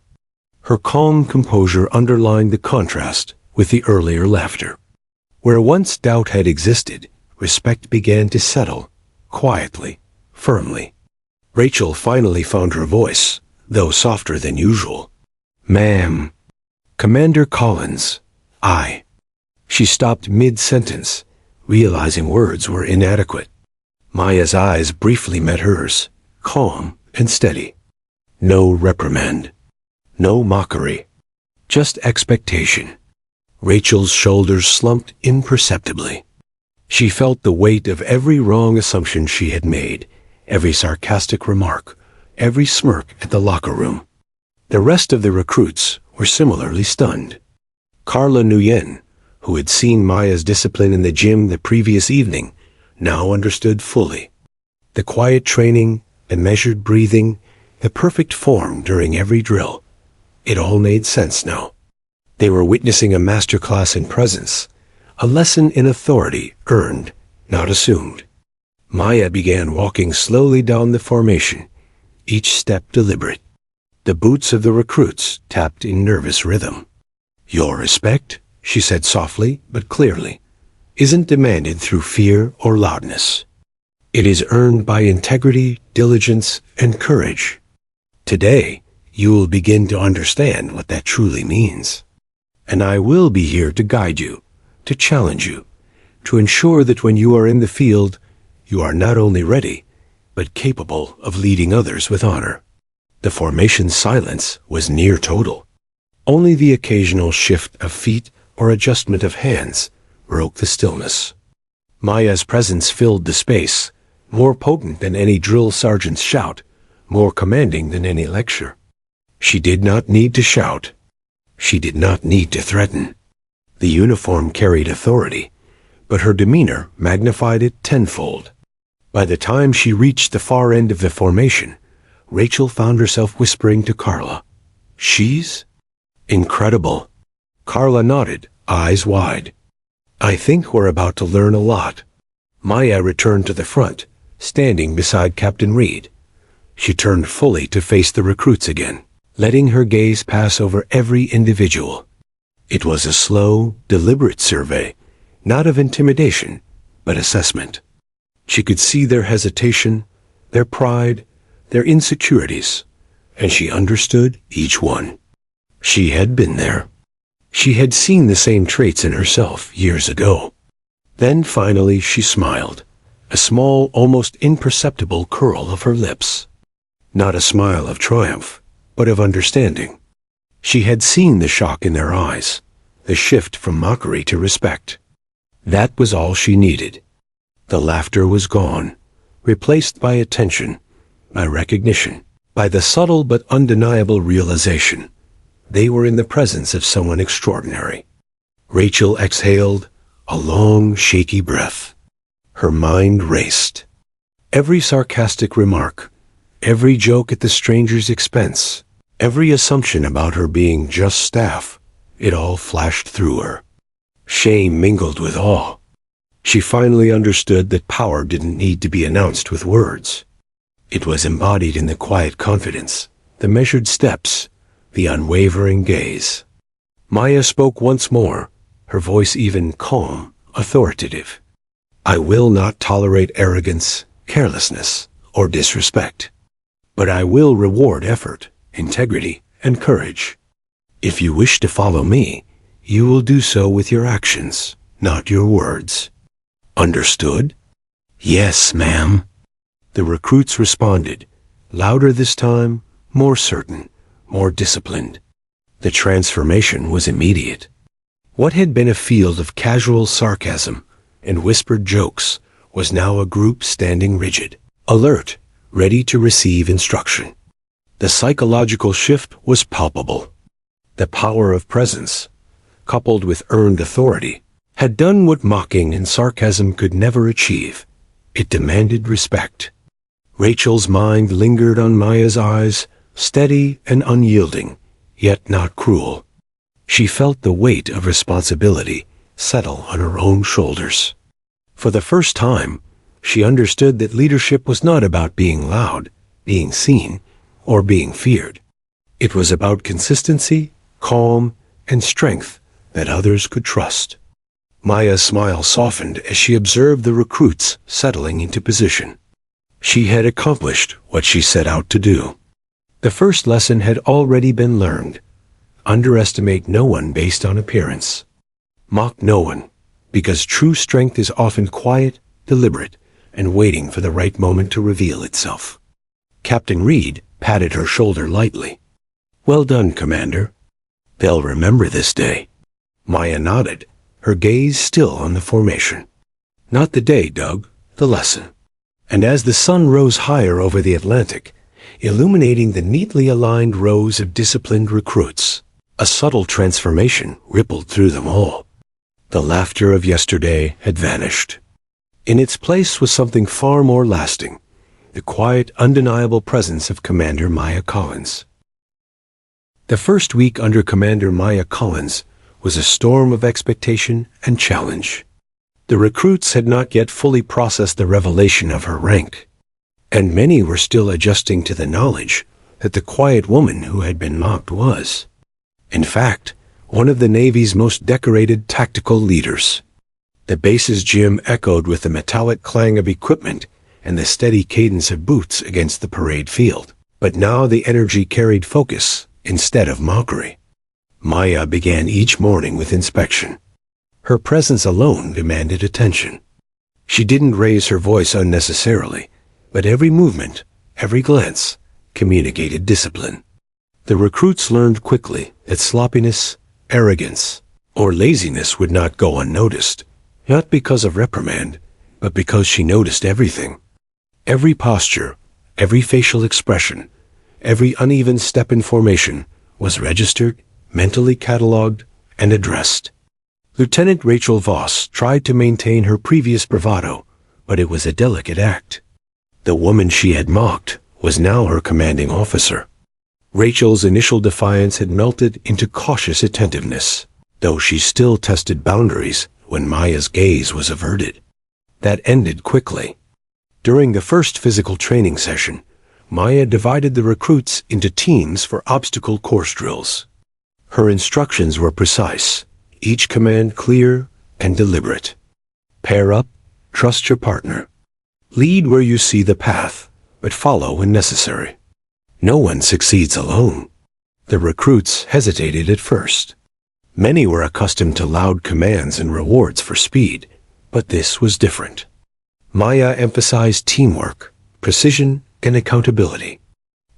Her calm composure underlined the contrast with the earlier laughter. Where once doubt had existed, respect began to settle, quietly, firmly. Rachel finally found her voice, though softer than usual. "Ma'am." "Commander Collins, I." She stopped mid-sentence, realizing words were inadequate. Maya's eyes briefly met hers, calm and steady. No reprimand, no mockery, just expectation. Rachel's shoulders slumped imperceptibly. She felt the weight of every wrong assumption she had made, every sarcastic remark, every smirk at the locker room. The rest of the recruits were similarly stunned. Carla Nguyen, who had seen Maya's discipline in the gym the previous evening, now understood fully. The quiet training, the measured breathing, the perfect form during every drill. It all made sense now. They were witnessing a masterclass in presence, a lesson in authority earned, not assumed. Maya began walking slowly down the formation, each step deliberate. The boots of the recruits tapped in nervous rhythm. "Your respect," she said softly but clearly, "isn't demanded through fear or loudness. It is earned by integrity, diligence, and courage. Today, you will begin to understand what that truly means. And I will be here to guide you, to challenge you, to ensure that when you are in the field, you are not only ready, but capable of leading others with honor." The formation's silence was near total. Only the occasional shift of feet or adjustment of hands broke the stillness. Maya's presence filled the space, more potent than any drill sergeant's shout, more commanding than any lecture. She did not need to shout. She did not need to threaten. The uniform carried authority, but her demeanor magnified it tenfold. By the time she reached the far end of the formation, Rachel found herself whispering to Carla, "She's incredible." Carla nodded, eyes wide. "I think we're about to learn a lot." Maya returned to the front, standing beside Captain Reed. She turned fully to face the recruits again, letting her gaze pass over every individual. It was a slow, deliberate survey, not of intimidation, but assessment. She could see their hesitation, their pride, their insecurities, and she understood each one. She had been there. She had seen the same traits in herself years ago. Then finally she smiled, a small, almost imperceptible curl of her lips. Not a smile of triumph, but of understanding. She had seen the shock in their eyes, the shift from mockery to respect. That was all she needed. The laughter was gone, replaced by attention, by recognition, by the subtle but undeniable realization. They were in the presence of someone extraordinary. Rachel exhaled a long, shaky breath. Her mind raced. Every sarcastic remark, every joke at the stranger's expense, every assumption about her being just staff, it all flashed through her. Shame mingled with awe. She finally understood that power didn't need to be announced with words. It was embodied in the quiet confidence, the measured steps, the unwavering gaze. Maya spoke once more, her voice even calm, authoritative. "I will not tolerate arrogance, carelessness, or disrespect. But I will reward effort, integrity, and courage. If you wish to follow me, you will do so with your actions, not your words. Understood?" "Yes, ma'am." The recruits responded, louder this time, more certain, more disciplined. The transformation was immediate. What had been a field of casual sarcasm and whispered jokes was now a group standing rigid, alert, ready to receive instruction. The psychological shift was palpable. The power of presence, coupled with earned authority, had done what mocking and sarcasm could never achieve. It demanded respect. Rachel's mind lingered on Maya's eyes, steady and unyielding, yet not cruel. She felt the weight of responsibility settle on her own shoulders. For the first time, she understood that leadership was not about being loud, being seen, or being feared. It was about consistency, calm, and strength that others could trust. Maya's smile softened as she observed the recruits settling into position. She had accomplished what she set out to do. The first lesson had already been learned. Underestimate no one based on appearance. Mock no one, because true strength is often quiet, deliberate, and waiting for the right moment to reveal itself. Captain Reed patted her shoulder lightly. "Well done, Commander. They'll remember this day." Maya nodded, her gaze still on the formation. "Not the day, Doug, the lesson." And as the sun rose higher over the Atlantic, illuminating the neatly aligned rows of disciplined recruits, a subtle transformation rippled through them all. The laughter of yesterday had vanished. In its place was something far more lasting, the quiet, undeniable presence of Commander Maya Collins. The first week under Commander Maya Collins was a storm of expectation and challenge. The recruits had not yet fully processed the revelation of her rank, and many were still adjusting to the knowledge that the quiet woman who had been mocked was, in fact, one of the Navy's most decorated tactical leaders. The base's gym echoed with the metallic clang of equipment and the steady cadence of boots against the parade field. But now the energy carried focus instead of mockery. Maya began each morning with inspection. Her presence alone demanded attention. She didn't raise her voice unnecessarily, but every movement, every glance, communicated discipline. The recruits learned quickly that sloppiness, arrogance, or laziness would not go unnoticed, not because of reprimand, but because she noticed everything. Every posture, every facial expression, every uneven step in formation was registered, mentally catalogued, and addressed. Lieutenant Rachel Voss tried to maintain her previous bravado, but it was a delicate act. The woman she had mocked was now her commanding officer. Rachel's initial defiance had melted into cautious attentiveness, though she still tested boundaries when Maya's gaze was averted. That ended quickly. During the first physical training session, Maya divided the recruits into teams for obstacle course drills. Her instructions were precise, each command clear and deliberate. Pair up, trust your partner. Lead where you see the path, but follow when necessary. No one succeeds alone. The recruits hesitated at first. Many were accustomed to loud commands and rewards for speed, but this was different. Maya emphasized teamwork, precision, and accountability.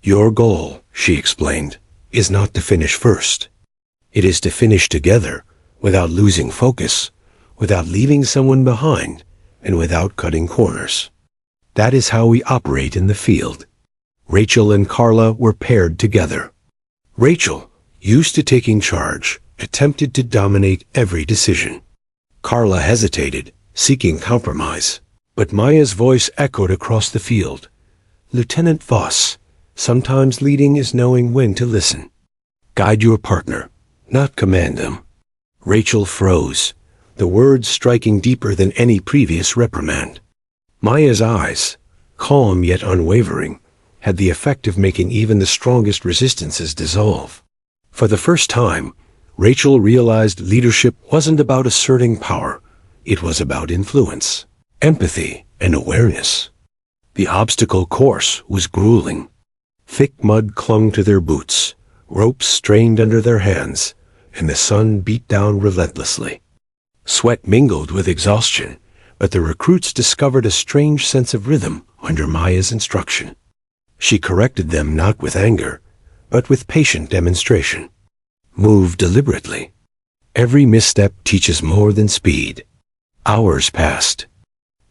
Your goal, she explained, is not to finish first. It is to finish together, without losing focus, without leaving someone behind, and without cutting corners. That is how we operate in the field. Rachel and Carla were paired together. Rachel, used to taking charge, attempted to dominate every decision. Carla hesitated, seeking compromise. But Maya's voice echoed across the field. Lieutenant Voss, sometimes leading is knowing when to listen. Guide your partner, not command them. Rachel froze, the words striking deeper than any previous reprimand. Maya's eyes, calm yet unwavering, had the effect of making even the strongest resistances dissolve. For the first time, Rachel realized leadership wasn't about asserting power. It was about influence, empathy, and awareness. The obstacle course was grueling. Thick mud clung to their boots, ropes strained under their hands, and the sun beat down relentlessly. Sweat mingled with exhaustion, but the recruits discovered a strange sense of rhythm under Maya's instruction. She corrected them not with anger, but with patient demonstration. Move deliberately. Every misstep teaches more than speed. Hours passed.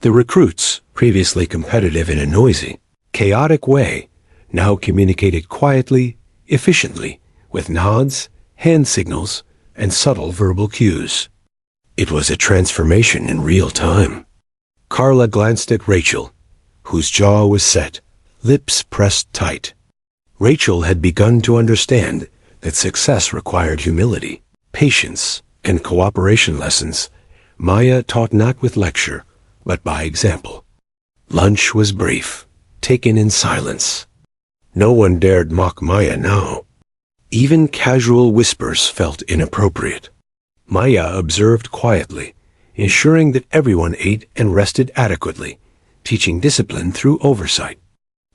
The recruits, previously competitive in a noisy, chaotic way, now communicated quietly, efficiently, with nods, hand signals, and subtle verbal cues. It was a transformation in real time. Carla glanced at Rachel, whose jaw was set, lips pressed tight. Rachel had begun to understand that success required humility, patience, and cooperation lessons Maya taught not with lecture, but by example. Lunch was brief, taken in silence. No one dared mock Maya now. Even casual whispers felt inappropriate. Maya observed quietly, ensuring that everyone ate and rested adequately, teaching discipline through oversight.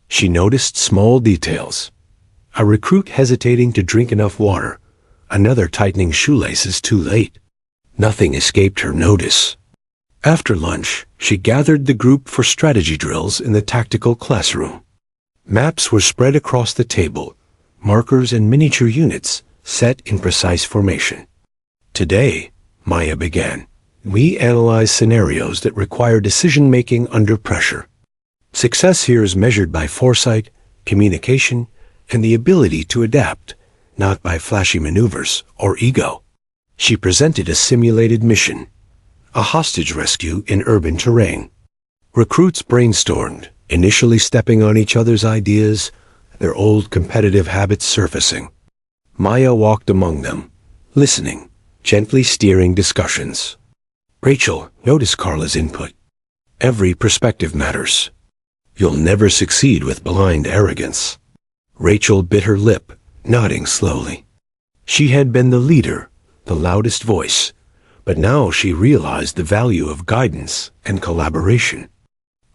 She noticed small details. A recruit hesitating to drink enough water, another tightening shoelaces too late. Nothing escaped her notice. After lunch, she gathered the group for strategy drills in the tactical classroom. Maps were spread across the table, markers and miniature units set in precise formation. Today, Maya began, we analyze scenarios that require decision-making under pressure. Success here is measured by foresight, communication, and the ability to adapt, not by flashy maneuvers or ego. She presented a simulated mission, a hostage rescue in urban terrain. Recruits brainstormed, initially stepping on each other's ideas, their old competitive habits surfacing. Maya walked among them, listening, gently steering discussions. Rachel, notice Carla's input. Every perspective matters. You'll never succeed with blind arrogance. Rachel bit her lip, nodding slowly. She had been the leader, the loudest voice, but now she realized the value of guidance and collaboration.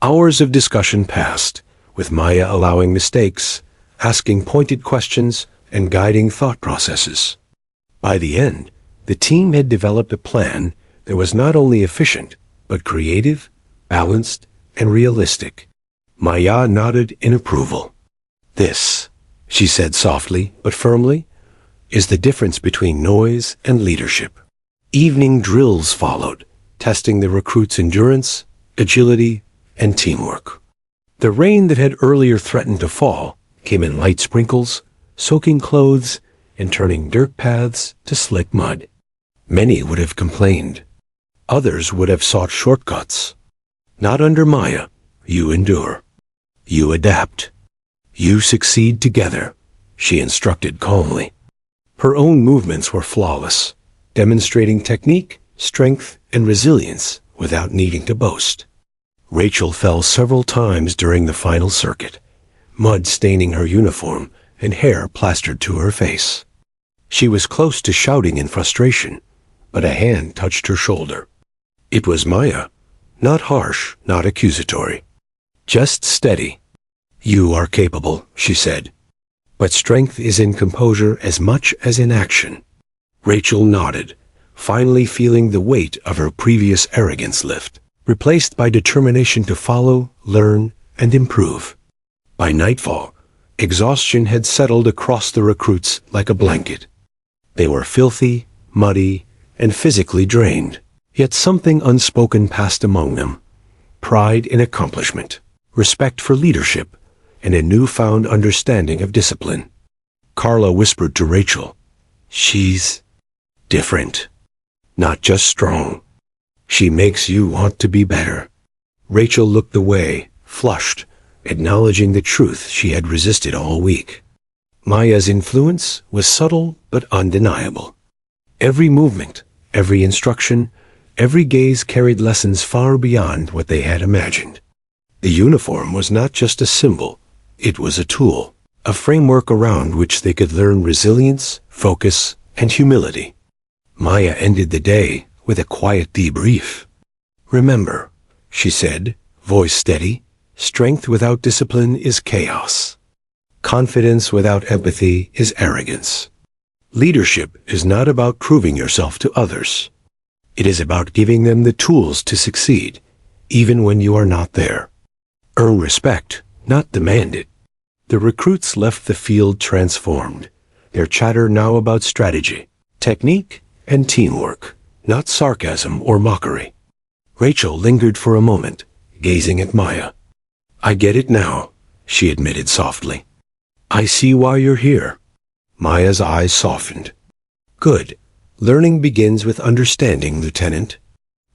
Hours of discussion passed, with Maya allowing mistakes, asking pointed questions, and guiding thought processes. By the end, the team had developed a plan that was not only efficient, but creative, balanced, and realistic. Maya nodded in approval. This, she said softly but firmly, is the difference between noise and leadership. Evening drills followed, testing the recruits' endurance, agility, and teamwork. The rain that had earlier threatened to fall came in light sprinkles, soaking clothes and turning dirt paths to slick mud. Many would have complained. Others would have sought shortcuts. Not under Maya. You endure. You adapt. You succeed together, she instructed calmly. Her own movements were flawless, demonstrating technique, strength, and resilience without needing to boast. Rachel fell several times during the final circuit, mud staining her uniform and hair plastered to her face. She was close to shouting in frustration, but a hand touched her shoulder. It was Maya, not harsh, not accusatory. Just steady. You are capable, she said. But strength is in composure as much as in action. Rachel nodded, finally feeling the weight of her previous arrogance lift, replaced by determination to follow, learn, and improve. By nightfall, Exhaustion had settled across the recruits like a blanket. They were filthy, muddy, and physically drained. Yet something unspoken passed among them. Pride in accomplishment, respect for leadership, and a newfound understanding of discipline. Carla whispered to Rachel, "She's different. Not just strong. She makes you want to be better." Rachel looked away, flushed, acknowledging the truth she had resisted all week. Maya's influence was subtle but undeniable. Every movement, every instruction, every gaze carried lessons far beyond what they had imagined. The uniform was not just a symbol, it was a tool, a framework around which they could learn resilience, focus, and humility. Maya ended the day with a quiet debrief. "Remember," she said, voice steady, "strength without discipline is chaos. Confidence without empathy is arrogance. Leadership is not about proving yourself to others. It is about giving them the tools to succeed, even when you are not there. Earn respect, not demand it." The recruits left the field transformed, their chatter now about strategy, technique, and teamwork, not sarcasm or mockery. Rachel lingered for a moment, gazing at Maya. "I get it now," she admitted softly. "I see why you're here." Maya's eyes softened. "Good. Learning begins with understanding, Lieutenant."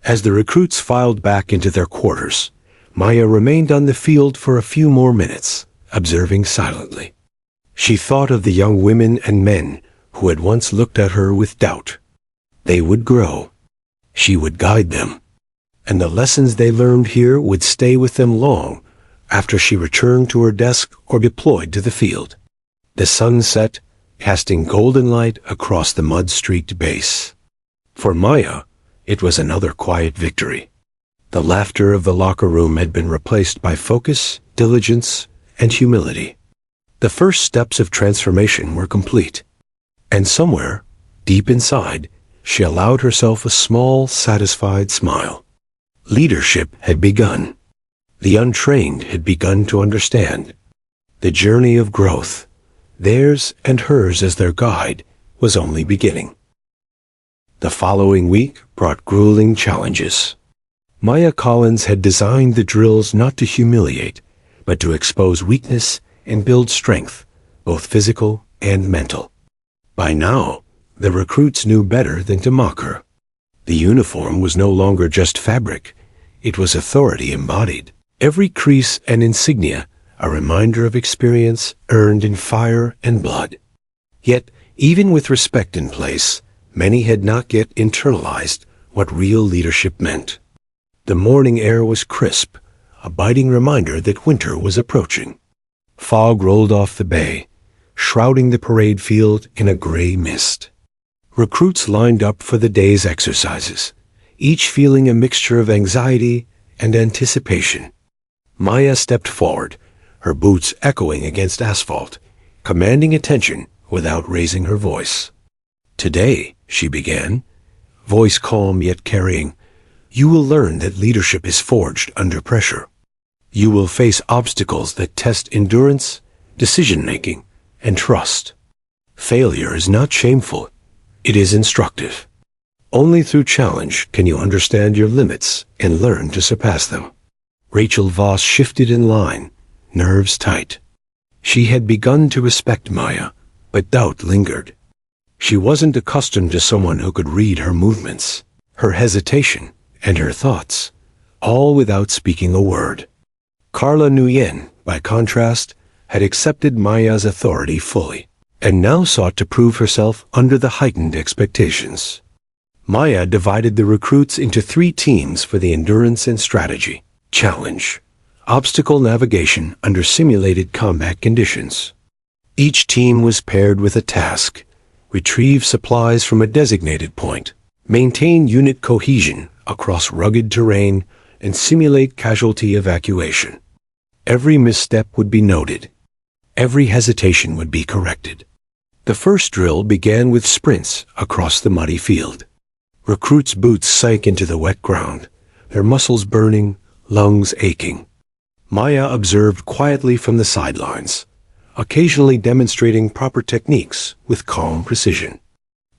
As the recruits filed back into their quarters, Maya remained on the field for a few more minutes, observing silently. She thought of the young women and men who had once looked at her with doubt. They would grow. She would guide them. And the lessons they learned here would stay with them long after she returned to her desk or deployed to the field. The sun set, casting golden light across the mud-streaked base. For Maya, it was another quiet victory. The laughter of the locker room had been replaced by focus, diligence, and humility. The first steps of transformation were complete. And somewhere, deep inside, she allowed herself a small, satisfied smile. Leadership had begun. The untrained had begun to understand. The journey of growth, theirs and hers as their guide, was only beginning. The following week brought grueling challenges. Maya Collins had designed the drills not to humiliate, but to expose weakness and build strength, both physical and mental. By now, the recruits knew better than to mock her. The uniform was no longer just fabric, it was authority embodied. Every crease and insignia a reminder of experience earned in fire and blood. Yet, even with respect in place, many had not yet internalized what real leadership meant. The morning air was crisp, a biting reminder that winter was approaching. Fog rolled off the bay, shrouding the parade field in a gray mist. Recruits lined up for the day's exercises, each feeling a mixture of anxiety and anticipation. Maya stepped forward, her boots echoing against asphalt, commanding attention without raising her voice. "Today," she began, voice calm yet carrying, "you will learn that leadership is forged under pressure. You will face obstacles that test endurance, decision-making, and trust. Failure is not shameful, it is instructive. Only through challenge can you understand your limits and learn to surpass them." Rachel Voss shifted in line, nerves tight. She had begun to respect Maya, but doubt lingered. She wasn't accustomed to someone who could read her movements, her hesitation, and her thoughts, all without speaking a word. Carla Nguyen, by contrast, had accepted Maya's authority fully, and now sought to prove herself under the heightened expectations. Maya divided the recruits into 3 teams for the endurance and strategy. Challenge: obstacle navigation under simulated combat conditions. Each team was paired with a task: retrieve supplies from a designated point, maintain unit cohesion across rugged terrain, and simulate casualty evacuation. Every misstep would be noted. Every hesitation would be corrected. The first drill began with sprints across the muddy field. Recruits' boots sank into the wet ground, their muscles burning, lungs aching. Maya observed quietly from the sidelines, occasionally demonstrating proper techniques with calm precision.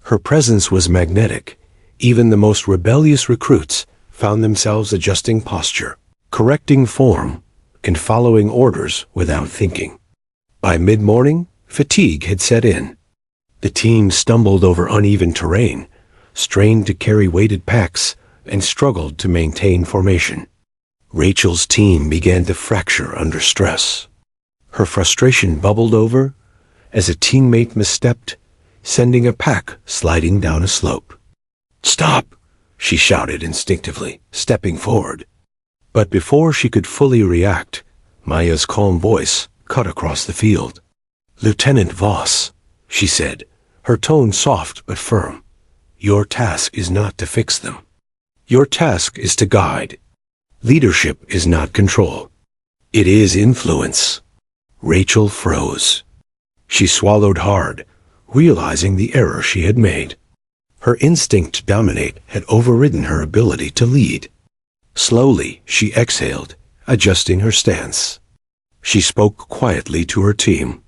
Her presence was magnetic. Even the most rebellious recruits found themselves adjusting posture, correcting form, and following orders without thinking. By mid-morning, fatigue had set in. The team stumbled over uneven terrain, strained to carry weighted packs, and struggled to maintain formation. Rachel's team began to fracture under stress. Her frustration bubbled over as a teammate misstepped, sending a pack sliding down a slope. "Stop!" she shouted instinctively, stepping forward. But before she could fully react, Maya's calm voice cut across the field. "Lieutenant Voss," she said, her tone soft but firm, "your task is not to fix them. Your task is to guide. Leadership is not control. It is influence." Rachel froze. She swallowed hard, realizing the error she had made. Her instinct to dominate had overridden her ability to lead. Slowly, she exhaled, adjusting her stance. She spoke quietly to her team.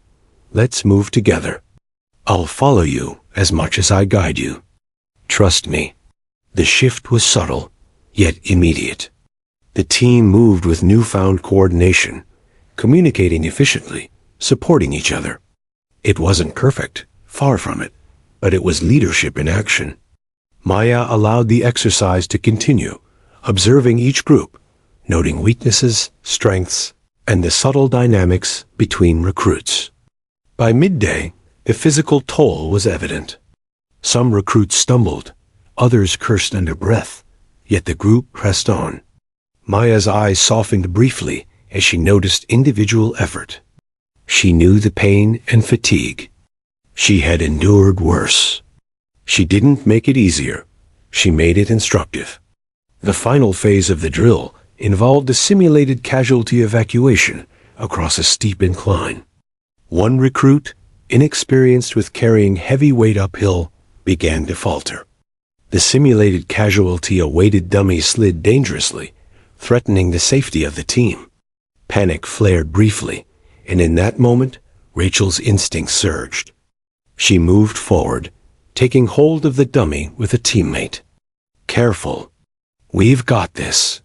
"Let's move together. I'll follow you as much as I guide you. Trust me." The shift was subtle, yet immediate. The team moved with newfound coordination, communicating efficiently, supporting each other. It wasn't perfect, far from it, but it was leadership in action. Maya allowed the exercise to continue, observing each group, noting weaknesses, strengths, and the subtle dynamics between recruits. By midday, the physical toll was evident. Some recruits stumbled, others cursed under breath, yet the group pressed on. Maya's eyes softened briefly as she noticed individual effort. She knew the pain and fatigue. She had endured worse. She didn't make it easier. She made it instructive. The final phase of the drill involved a simulated casualty evacuation across a steep incline. One recruit, inexperienced with carrying heavy weight uphill, began to falter. The simulated casualty awaited dummy slid dangerously, threatening the safety of the team. Panic flared briefly, and in that moment, Rachel's instincts surged. She moved forward, taking hold of the dummy with a teammate. "Careful. We've got this,"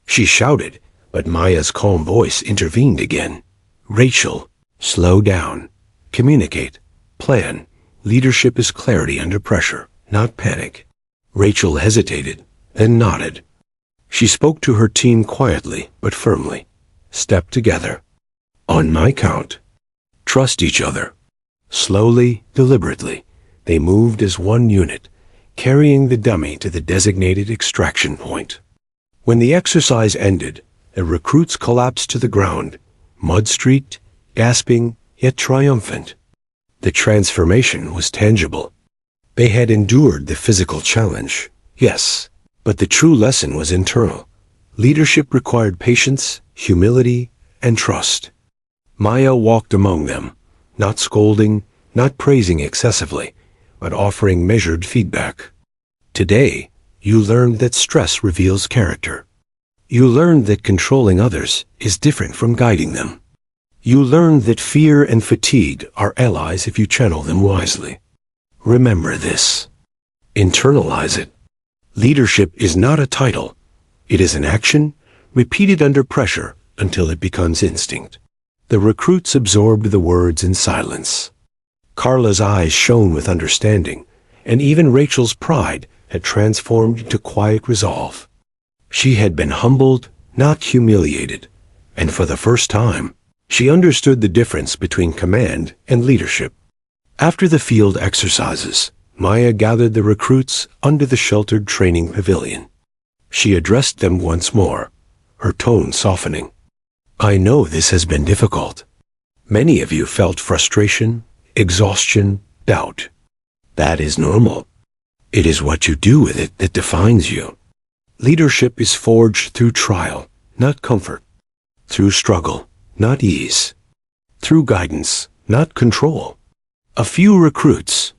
she shouted, but Maya's calm voice intervened again. "Rachel, slow down. Communicate. Plan. Leadership is clarity under pressure, not panic." Rachel hesitated, then nodded. She spoke to her team quietly but firmly. "Step together. On my count. Trust each other." Slowly, deliberately, they moved as one unit, carrying the dummy to the designated extraction point. When the exercise ended, the recruits collapsed to the ground, mud-streaked, gasping, yet triumphant. The transformation was tangible. They had endured the physical challenge, yes, but the true lesson was internal. Leadership required patience, humility, and trust. Maya walked among them, not scolding, not praising excessively, but offering measured feedback. "Today, you learned that stress reveals character. You learned that controlling others is different from guiding them. You learned that fear and fatigue are allies if you channel them wisely. Remember this. Internalize it. Leadership is not a title. It is an action, repeated under pressure until it becomes instinct." The recruits absorbed the words in silence. Carla's eyes shone with understanding, and even Rachel's pride had transformed into quiet resolve. She had been humbled, not humiliated, and for the first time, she understood the difference between command and leadership. After the field exercises, Maya gathered the recruits under the sheltered training pavilion. She addressed them once more, her tone softening. "I know this has been difficult. Many of you felt frustration, exhaustion, doubt. That is normal. It is what you do with it that defines you. Leadership is forged through trial, not comfort. Through struggle, not ease. Through guidance, not control." A few recruits,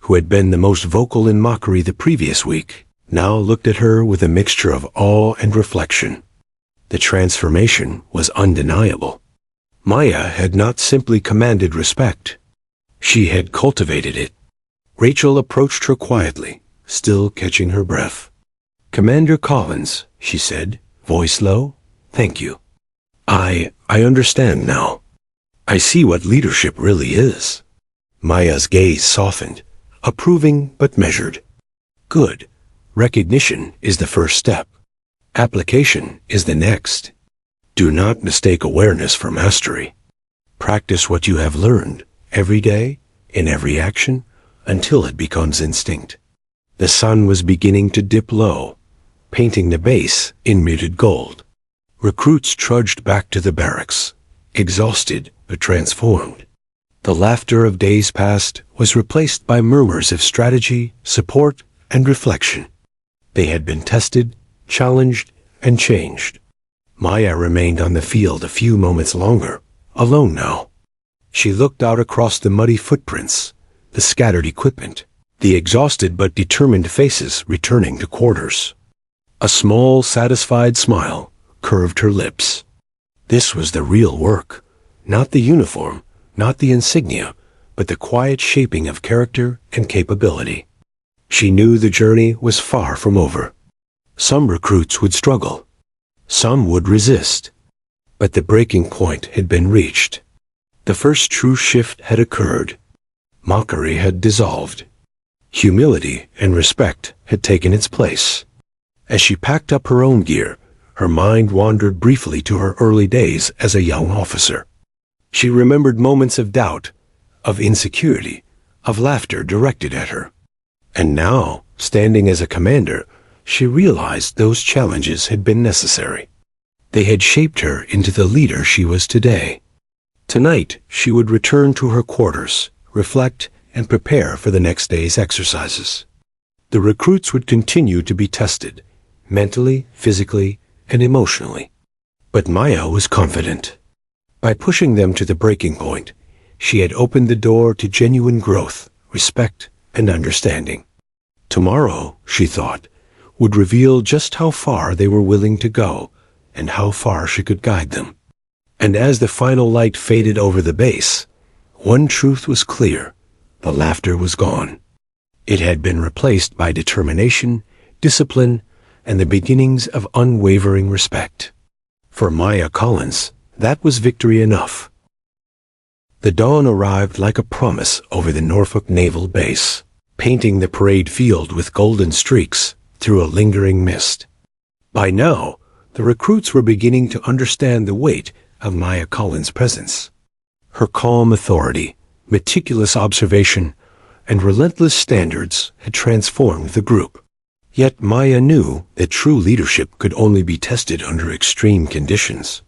who had been the most vocal in mockery the previous week, now looked at her with a mixture of awe and reflection. The transformation was undeniable. Maya had not simply commanded respect. She had cultivated it. Rachel approached her quietly, still catching her breath. "Commander Collins," she said, voice low, "thank you. I understand now. I see what leadership really is." Maya's gaze softened, approving but measured. "Good. Recognition is the first step. Application is the next. Do not mistake awareness for mastery. Practice what you have learned every day, in every action, until it becomes instinct." The sun was beginning to dip low, painting the base in muted gold. Recruits trudged back to the barracks, exhausted but transformed. The laughter of days past was replaced by murmurs of strategy, support, and reflection. They had been tested, challenged, and changed. Maya remained on the field a few moments longer, alone now. She looked out across the muddy footprints, the scattered equipment, the exhausted but determined faces returning to quarters. A small, satisfied smile curved her lips. This was the real work, not the uniform, not the insignia, but the quiet shaping of character and capability. She knew the journey was far from over. Some recruits would struggle. Some would resist. But the breaking point had been reached. The first true shift had occurred. Mockery had dissolved. Humility and respect had taken its place. As she packed up her own gear, her mind wandered briefly to her early days as a young officer. She remembered moments of doubt, of insecurity, of laughter directed at her. And now, standing as a commander, she realized those challenges had been necessary. They had shaped her into the leader she was today. Tonight, she would return to her quarters, reflect, and prepare for the next day's exercises. The recruits would continue to be tested, mentally, physically, and emotionally. But Maya was confident. By pushing them to the breaking point, she had opened the door to genuine growth, respect, and understanding. Tomorrow, she thought, would reveal just how far they were willing to go and how far she could guide them. And as the final light faded over the base, one truth was clear: the laughter was gone. It had been replaced by determination, discipline, and the beginnings of unwavering respect. For Maya Collins, that was victory enough. The dawn arrived like a promise over the Norfolk Naval Base, painting the parade field with golden streaks through a lingering mist. By now, the recruits were beginning to understand the weight of Maya Collins' presence. Her calm authority, meticulous observation, and relentless standards had transformed the group. Yet Maya knew that true leadership could only be tested under extreme conditions.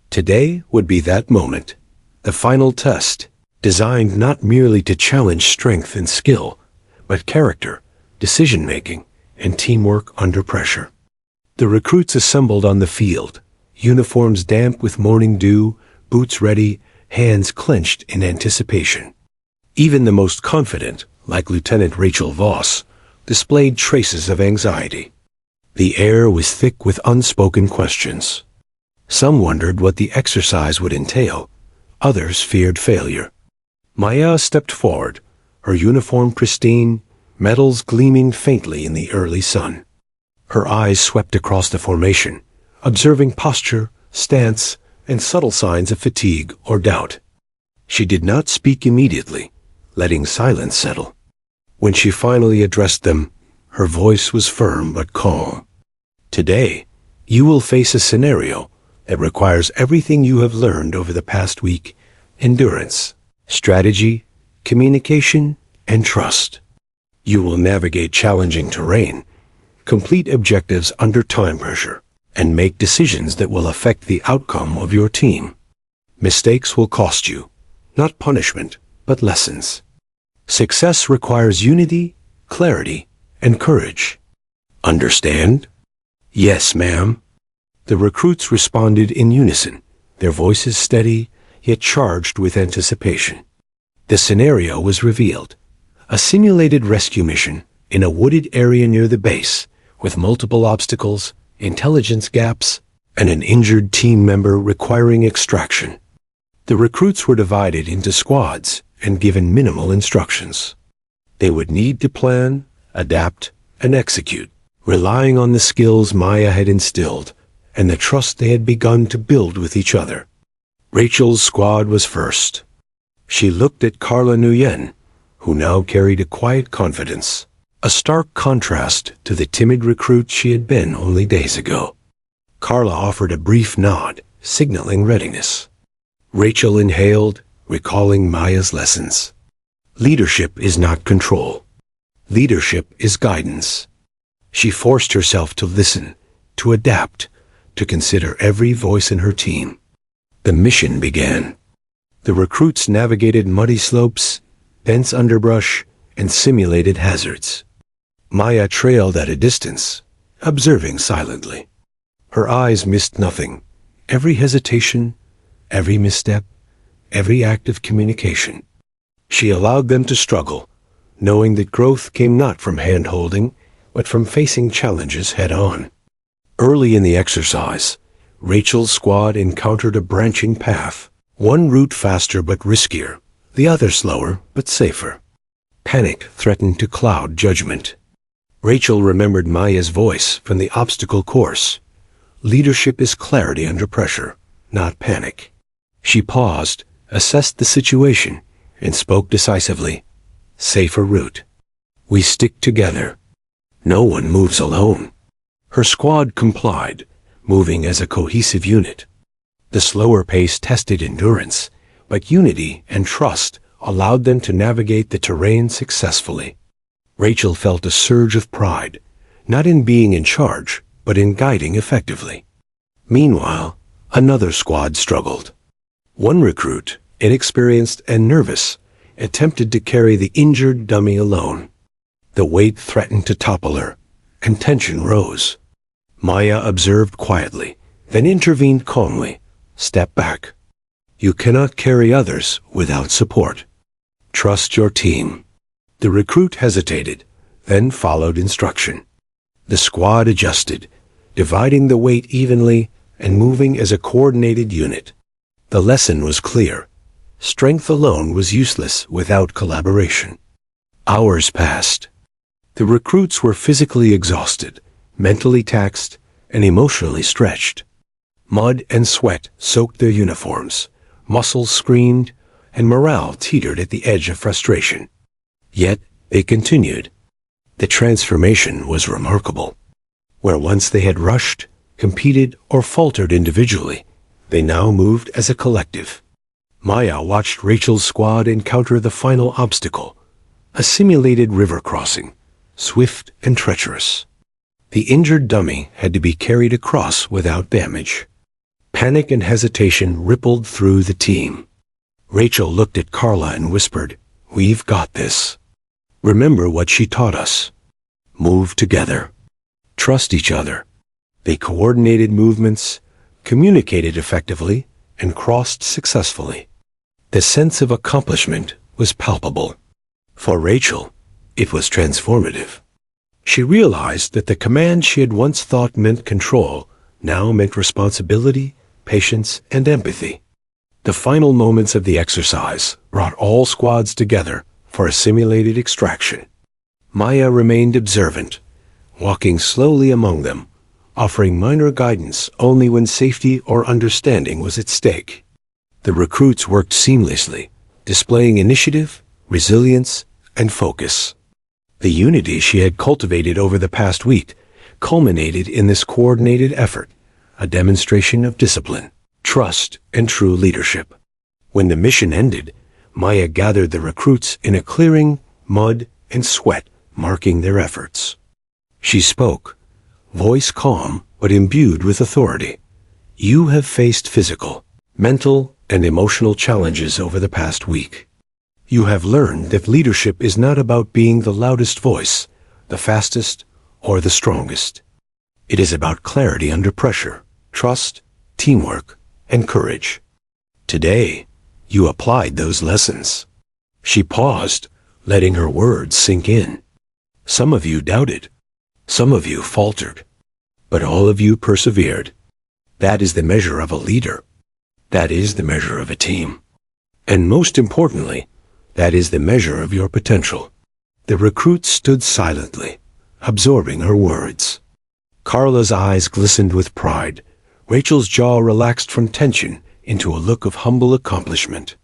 Today would be that moment, the final test, designed not merely to challenge strength and skill, but character, decision-making, and teamwork under pressure. The recruits assembled on the field, uniforms damp with morning dew, boots ready, hands clenched in anticipation. Even the most confident, like Lieutenant Rachel Voss, displayed traces of anxiety. The air was thick with unspoken questions. Some wondered what the exercise would entail. Others feared failure. Maya stepped forward, her uniform pristine, medals gleaming faintly in the early sun. Her eyes swept across the formation, observing posture, stance, and subtle signs of fatigue or doubt. She did not speak immediately, letting silence settle. When she finally addressed them, her voice was firm but calm. "Today, you will face a scenario that requires everything you have learned over the past week: endurance, strategy, communication, and trust. You will navigate challenging terrain, complete objectives under time pressure, and make decisions that will affect the outcome of your team. Mistakes will cost you, not punishment, but lessons. Success requires unity, clarity, and courage. Understand?" "Yes, ma'am." The recruits responded in unison, their voices steady, yet charged with anticipation. The scenario was revealed: a simulated rescue mission in a wooded area near the base, with multiple obstacles, intelligence gaps, and an injured team member requiring extraction. The recruits were divided into squads and given minimal instructions. They would need to plan, adapt, and execute, relying on the skills Maya had instilled and the trust they had begun to build with each other. Rachel's squad was first. She looked at Carla Nguyen, who now carried a quiet confidence, a stark contrast to the timid recruit she had been only days ago. Carla offered a brief nod, signaling readiness. Rachel inhaled, recalling Maya's lessons. Leadership is not control. Leadership is guidance. She forced herself to listen, to adapt, to consider every voice in her team. The mission began. The recruits navigated muddy slopes, dense underbrush, and simulated hazards. Maya trailed at a distance, observing silently. Her eyes missed nothing. Every hesitation, every misstep, every act of communication. She allowed them to struggle, knowing that growth came not from hand-holding, but from facing challenges head-on. Early in the exercise, Rachel's squad encountered a branching path, one route faster but riskier, the other slower but safer. Panic threatened to cloud judgment. Rachel remembered Maya's voice from the obstacle course. Leadership is clarity under pressure, not panic. She paused, assessed the situation, and spoke decisively. Safer route. We stick together. No one moves alone. Her squad complied, moving as a cohesive unit. The slower pace tested endurance, but unity and trust allowed them to navigate the terrain successfully. Rachel felt a surge of pride, not in being in charge, but in guiding effectively. Meanwhile, another squad struggled. One recruit, inexperienced and nervous, attempted to carry the injured dummy alone. The weight threatened to topple her, and tension rose. Maya observed quietly, then intervened calmly. Step back. You cannot carry others without support. Trust your team. The recruit hesitated, then followed instruction. The squad adjusted, dividing the weight evenly and moving as a coordinated unit. The lesson was clear. Strength alone was useless without collaboration. Hours passed. The recruits were physically exhausted, mentally taxed, and emotionally stretched. Mud and sweat soaked their uniforms, muscles screamed, and morale teetered at the edge of frustration. Yet they continued. The transformation was remarkable. Where once they had rushed, competed, or faltered individually, they now moved as a collective. Maya watched Rachel's squad encounter the final obstacle, a simulated river crossing, swift and treacherous. The injured dummy had to be carried across without damage. Panic and hesitation rippled through the team. Rachel looked at Carla and whispered, "We've got this. Remember what she taught us. Move together. Trust each other." They coordinated movements, communicated effectively, and crossed successfully. The sense of accomplishment was palpable. For Rachel, it was transformative. She realized that the command she had once thought meant control now meant responsibility, patience, and empathy. The final moments of the exercise brought all squads together for a simulated extraction. Maya remained observant, walking slowly among them, offering minor guidance only when safety or understanding was at stake. The recruits worked seamlessly, displaying initiative, resilience, and focus. The unity she had cultivated over the past week culminated in this coordinated effort, a demonstration of discipline, trust, and true leadership. When the mission ended, Maya gathered the recruits in a clearing, mud and sweat marking their efforts. She spoke, voice calm but imbued with authority. You have faced physical, mental, and emotional challenges over the past week. You have learned that leadership is not about being the loudest voice, the fastest, or the strongest. It is about clarity under pressure, trust, teamwork, and courage. Today, you applied those lessons. She paused, letting her words sink in. Some of you doubted. Some of you faltered. But all of you persevered. That is the measure of a leader. That is the measure of a team. And most importantly, that is the measure of your potential. The recruit stood silently, absorbing her words. Carla's eyes glistened with pride. Rachel's jaw relaxed from tension into a look of humble accomplishment.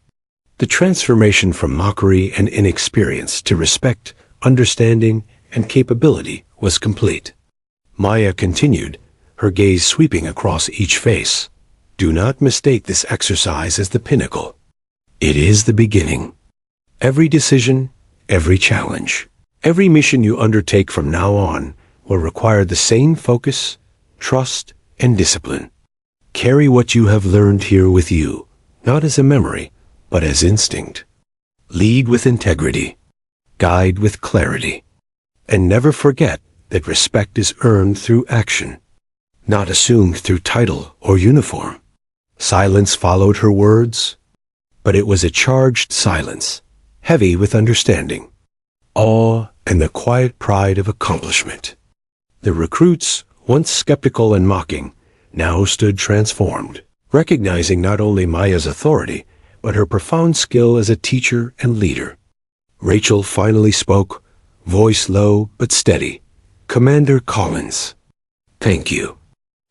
The transformation from mockery and inexperience to respect, understanding, and capability was complete. Maya continued, her gaze sweeping across each face. Do not mistake this exercise as the pinnacle. It is the beginning. Every decision, every challenge, every mission you undertake from now on will require the same focus, trust, and discipline. Carry what you have learned here with you, not as a memory, but as instinct. Lead with integrity, guide with clarity, and never forget that respect is earned through action, not assumed through title or uniform. Silence followed her words, but it was a charged silence, heavy with understanding, awe, and the quiet pride of accomplishment. The recruits, once skeptical and mocking, now stood transformed, recognizing not only Maya's authority, but her profound skill as a teacher and leader. Rachel finally spoke, voice low but steady. Commander Collins, thank you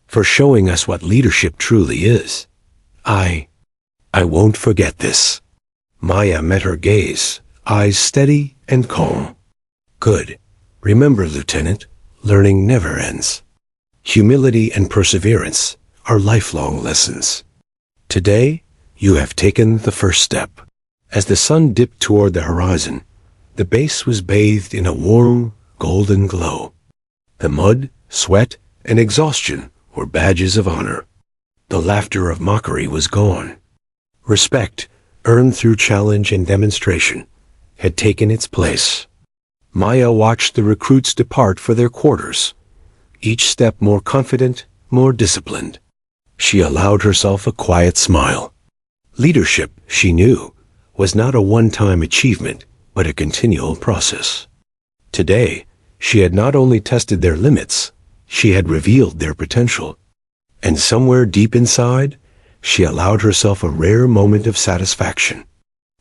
for showing us what leadership truly is. I won't forget this. Maya met her gaze, eyes steady and calm. Good. Remember, Lieutenant, learning never ends. Humility and perseverance are lifelong lessons. Today, you have taken the first step. As the sun dipped toward the horizon, the base was bathed in a warm, golden glow. The mud, sweat, and exhaustion were badges of honor. The laughter of mockery was gone. Respect, earned through challenge and demonstration, had taken its place. Maya watched the recruits depart for their quarters, each step more confident, more disciplined. She allowed herself a quiet smile. Leadership, she knew, was not a one-time achievement, but a continual process. Today, she had not only tested their limits, she had revealed their potential. And somewhere deep inside, she allowed herself a rare moment of satisfaction.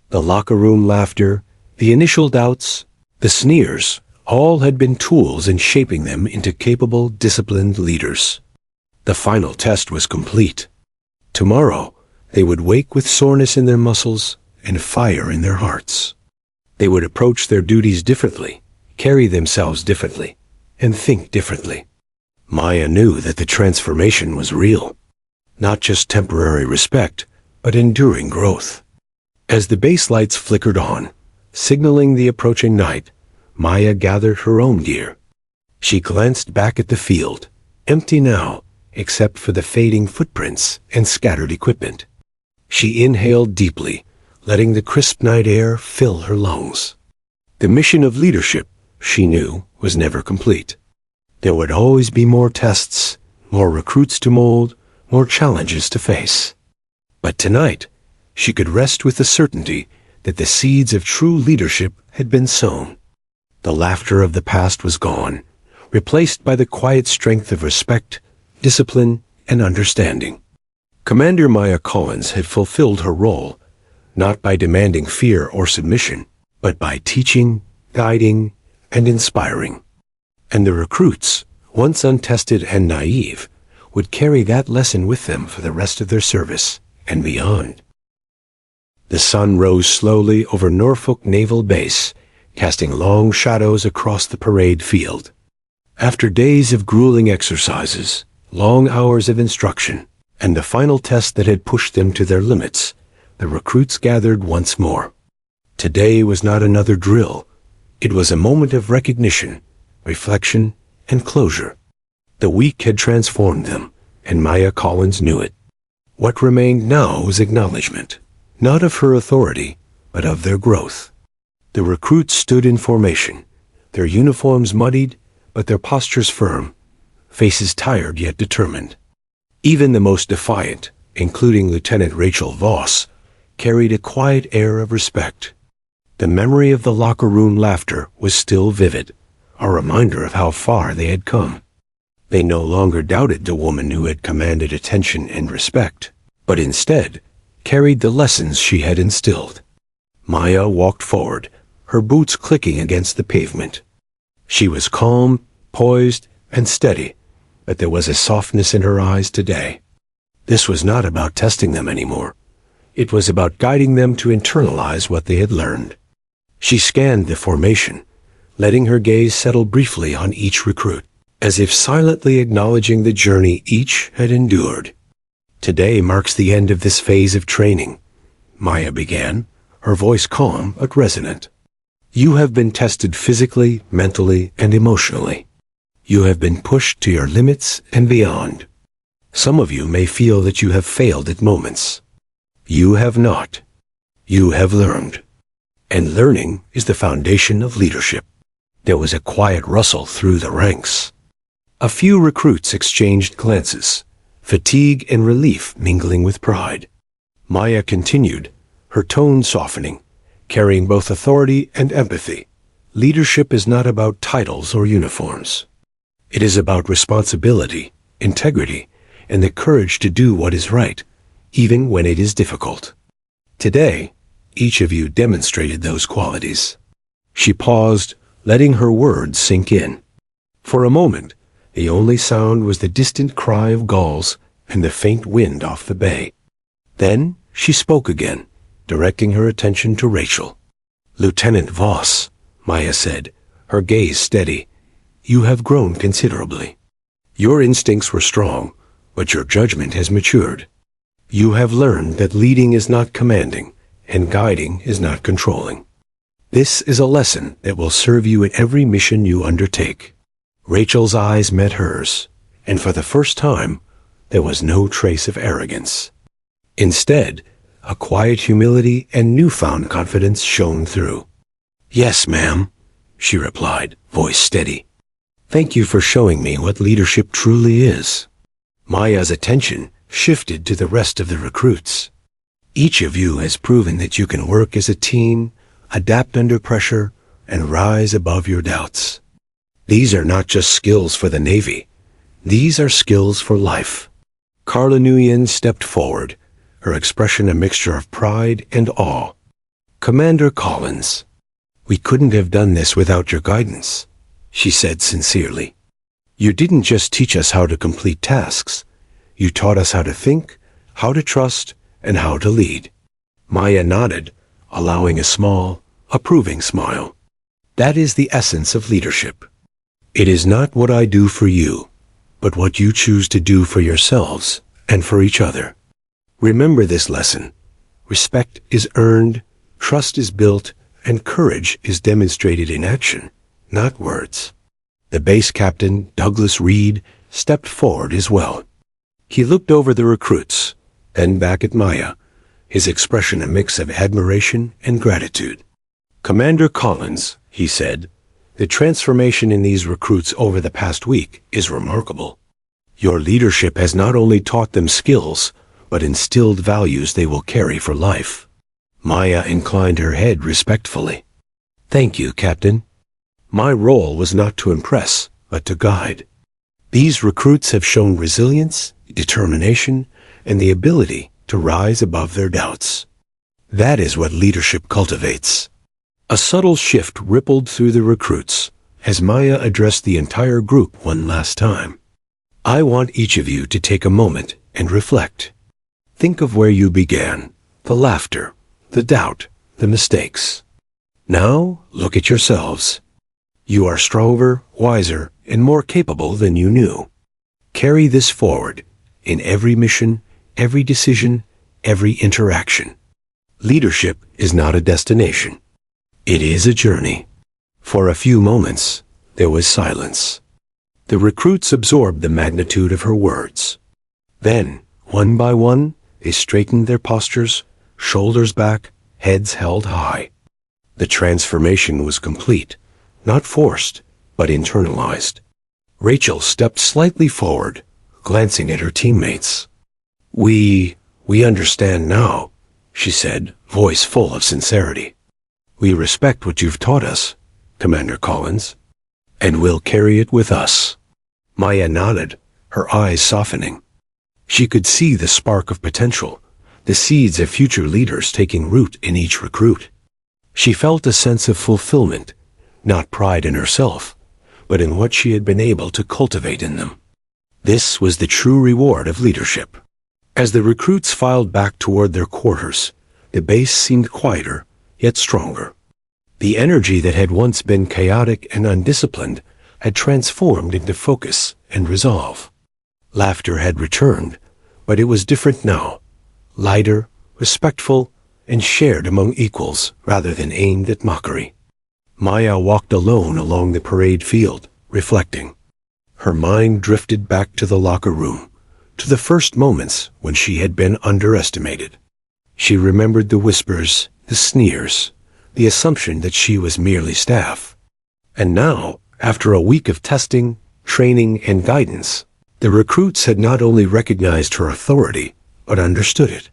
The locker room laughter, the initial doubts, the sneers, all had been tools in shaping them into capable, disciplined leaders. The final test was complete. Tomorrow, they would wake with soreness in their muscles and fire in their hearts. They would approach their duties differently, carry themselves differently, and think differently. Maya knew that the transformation was real. Not just temporary respect, but enduring growth. As the base lights flickered on, signaling the approaching night, Maya gathered her own gear. She glanced back at the field, empty now, except for the fading footprints and scattered equipment. She inhaled deeply, letting the crisp night air fill her lungs. The mission of leadership, she knew, was never complete. There would always be more tests, more recruits to mold, more challenges to face. But tonight, she could rest with the certainty that the seeds of true leadership had been sown. The laughter of the past was gone, replaced by the quiet strength of respect, discipline, and understanding. Commander Maya Collins had fulfilled her role, not by demanding fear or submission, but by teaching, guiding, and inspiring. And the recruits, once untested and naive, would carry that lesson with them for the rest of their service and beyond. The sun rose slowly over Norfolk Naval Base, casting long shadows across the parade field. After days of grueling exercises, long hours of instruction, and the final test that had pushed them to their limits, the recruits gathered once more. Today was not another drill. It was a moment of recognition, reflection, and closure. The week had transformed them, and Maya Collins knew it. What remained now was acknowledgement, not of her authority, but of their growth. The recruits stood in formation, their uniforms muddied, but their postures firm, faces tired yet determined. Even the most defiant, including Lieutenant Rachel Voss, carried a quiet air of respect. The memory of the locker room laughter was still vivid, a reminder of how far they had come. They no longer doubted the woman who had commanded attention and respect, but instead carried the lessons she had instilled. Maya walked forward, her boots clicking against the pavement. She was calm, poised, and steady, but there was a softness in her eyes today. This was not about testing them anymore. It was about guiding them to internalize what they had learned. She scanned the formation, letting her gaze settle briefly on each recruit, as if silently acknowledging the journey each had endured. Today marks the end of this phase of training, Maya began, her voice calm but resonant. You have been tested physically, mentally, and emotionally. You have been pushed to your limits and beyond. Some of you may feel that you have failed at moments. You have not. You have learned. And learning is the foundation of leadership. There was a quiet rustle through the ranks. A few recruits exchanged glances, fatigue and relief mingling with pride. Maya continued, her tone softening, carrying both authority and empathy. Leadership is not about titles or uniforms. It is about responsibility, integrity, and the courage to do what is right, even when it is difficult. Today, each of you demonstrated those qualities. She paused, letting her words sink in. For a moment, the only sound was the distant cry of gulls and the faint wind off the bay. Then she spoke again, directing her attention to Rachel. Lieutenant Voss, Maya said, her gaze steady, you have grown considerably. Your instincts were strong, but your judgment has matured. You have learned that leading is not commanding, and guiding is not controlling. This is a lesson that will serve you in every mission you undertake. Rachel's eyes met hers, and for the first time, there was no trace of arrogance. Instead, a quiet humility and newfound confidence shone through. Yes, ma'am, she replied, voice steady. Thank you for showing me what leadership truly is. Maya's attention shifted to the rest of the recruits. Each of you has proven that you can work as a team, adapt under pressure, and rise above your doubts. These are not just skills for the Navy. These are skills for life. Carla Nguyen stepped forward, her expression a mixture of pride and awe. Commander Collins, we couldn't have done this without your guidance, she said sincerely. You didn't just teach us how to complete tasks. You taught us how to think, how to trust, and how to lead. Maya nodded, allowing a small, approving smile. That is the essence of leadership. It is not what I do for you, but what you choose to do for yourselves and for each other. Remember this lesson. Respect is earned, trust is built, and courage is demonstrated in action, not words. The base captain, Douglas Reed, stepped forward as well. He looked over the recruits, then back at Maya, his expression a mix of admiration and gratitude. Commander Collins, he said, the transformation in these recruits over the past week is remarkable. Your leadership has not only taught them skills, but instilled values they will carry for life. Maya inclined her head respectfully. Thank you, Captain. My role was not to impress, but to guide. These recruits have shown resilience, determination, and the ability to rise above their doubts. That is what leadership cultivates. A subtle shift rippled through the recruits as Maya addressed the entire group one last time. I want each of you to take a moment and reflect. Think of where you began, the laughter, the doubt, the mistakes. Now look at yourselves. You are stronger, wiser, and more capable than you knew. Carry this forward in every mission, every decision, every interaction. Leadership is not a destination. It is a journey. For a few moments, there was silence. The recruits absorbed the magnitude of her words. Then, one by one, they straightened their postures, shoulders back, heads held high. The transformation was complete, not forced, but internalized. Rachel stepped slightly forward, glancing at her teammates. We understand now, she said, voice full of sincerity. We respect what you've taught us, Commander Collins, and we'll carry it with us. Maya nodded, her eyes softening. She could see the spark of potential, the seeds of future leaders taking root in each recruit. She felt a sense of fulfillment, not pride in herself, but in what she had been able to cultivate in them. This was the true reward of leadership. As the recruits filed back toward their quarters, the base seemed quieter, yet stronger. The energy that had once been chaotic and undisciplined had transformed into focus and resolve. Laughter had returned, but it was different now, lighter, respectful, and shared among equals rather than aimed at mockery. Maya walked alone along the parade field, reflecting. Her mind drifted back to the locker room, to the first moments when she had been underestimated. She remembered the whispers, the sneers, the assumption that she was merely staff. And now, after a week of testing, training, and guidance, the recruits had not only recognized her authority, but understood it.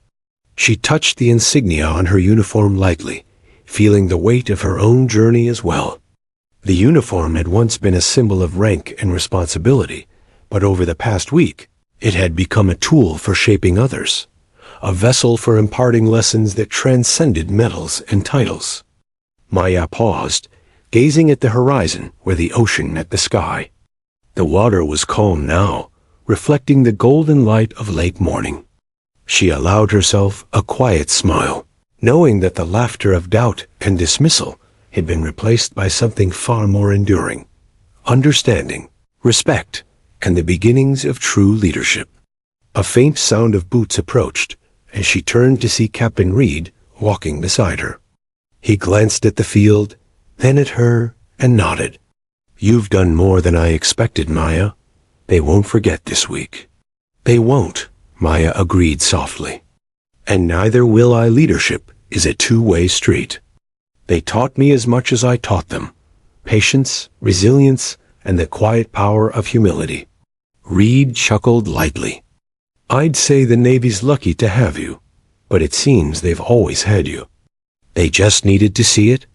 She touched the insignia on her uniform lightly, feeling the weight of her own journey as well. The uniform had once been a symbol of rank and responsibility, but over the past week, it had become a tool for shaping others, a vessel for imparting lessons that transcended medals and titles. Maya paused, gazing at the horizon where the ocean met the sky. The water was calm now, reflecting the golden light of late morning. She allowed herself a quiet smile, knowing that the laughter of doubt and dismissal had been replaced by something far more enduring: understanding, respect, and the beginnings of true leadership. A faint sound of boots approached, and she turned to see Captain Reed walking beside her. He glanced at the field, then at her, and nodded. "You've done more than I expected, Maya. They won't forget this week." "They won't," Maya agreed softly. "And neither will I. Leadership is a two-way street. They taught me as much as I taught them: patience, resilience, and the quiet power of humility." Reed chuckled lightly. "I'd say the Navy's lucky to have you, but it seems they've always had you. They just needed to see it?"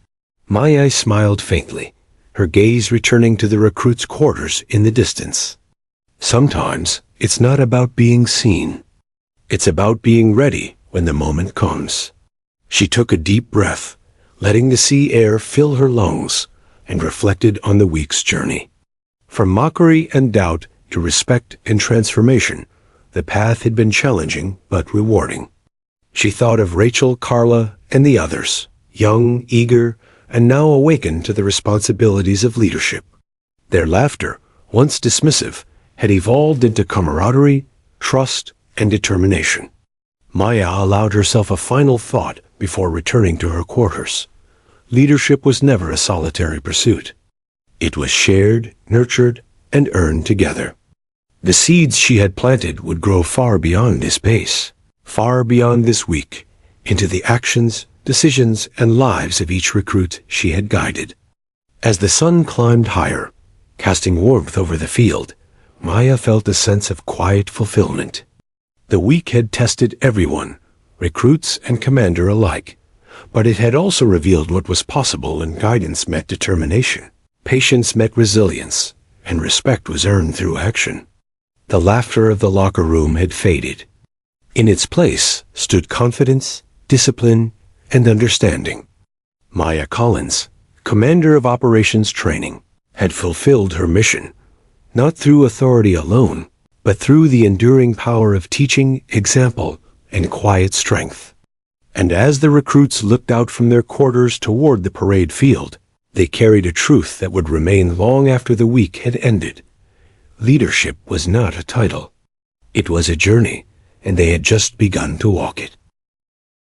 Maya smiled faintly, her gaze returning to the recruits' quarters in the distance. "Sometimes it's not about being seen. It's about being ready when the moment comes." She took a deep breath, letting the sea air fill her lungs, and reflected on the week's journey. From mockery and doubt to respect and transformation, the path had been challenging but rewarding. She thought of Rachel, Carla, and the others, young, eager, and now awakened to the responsibilities of leadership. Their laughter, once dismissive, had evolved into camaraderie, trust, and determination. Maya allowed herself a final thought before returning to her quarters. Leadership was never a solitary pursuit. It was shared, nurtured, and earned together. The seeds she had planted would grow far beyond this pace, far beyond this week, into the actions, decisions, and lives of each recruit she had guided. As the sun climbed higher, casting warmth over the field, Maya felt a sense of quiet fulfillment. The week had tested everyone, recruits and commander alike, but it had also revealed what was possible when guidance met determination, patience met resilience, and respect was earned through action. The laughter of the locker room had faded. In its place stood confidence, discipline, and understanding. Maya Collins, commander of operations training, had fulfilled her mission, not through authority alone, but through the enduring power of teaching, example, and quiet strength. And as the recruits looked out from their quarters toward the parade field, they carried a truth that would remain long after the week had ended. Leadership was not a title. It was a journey, and they had just begun to walk it.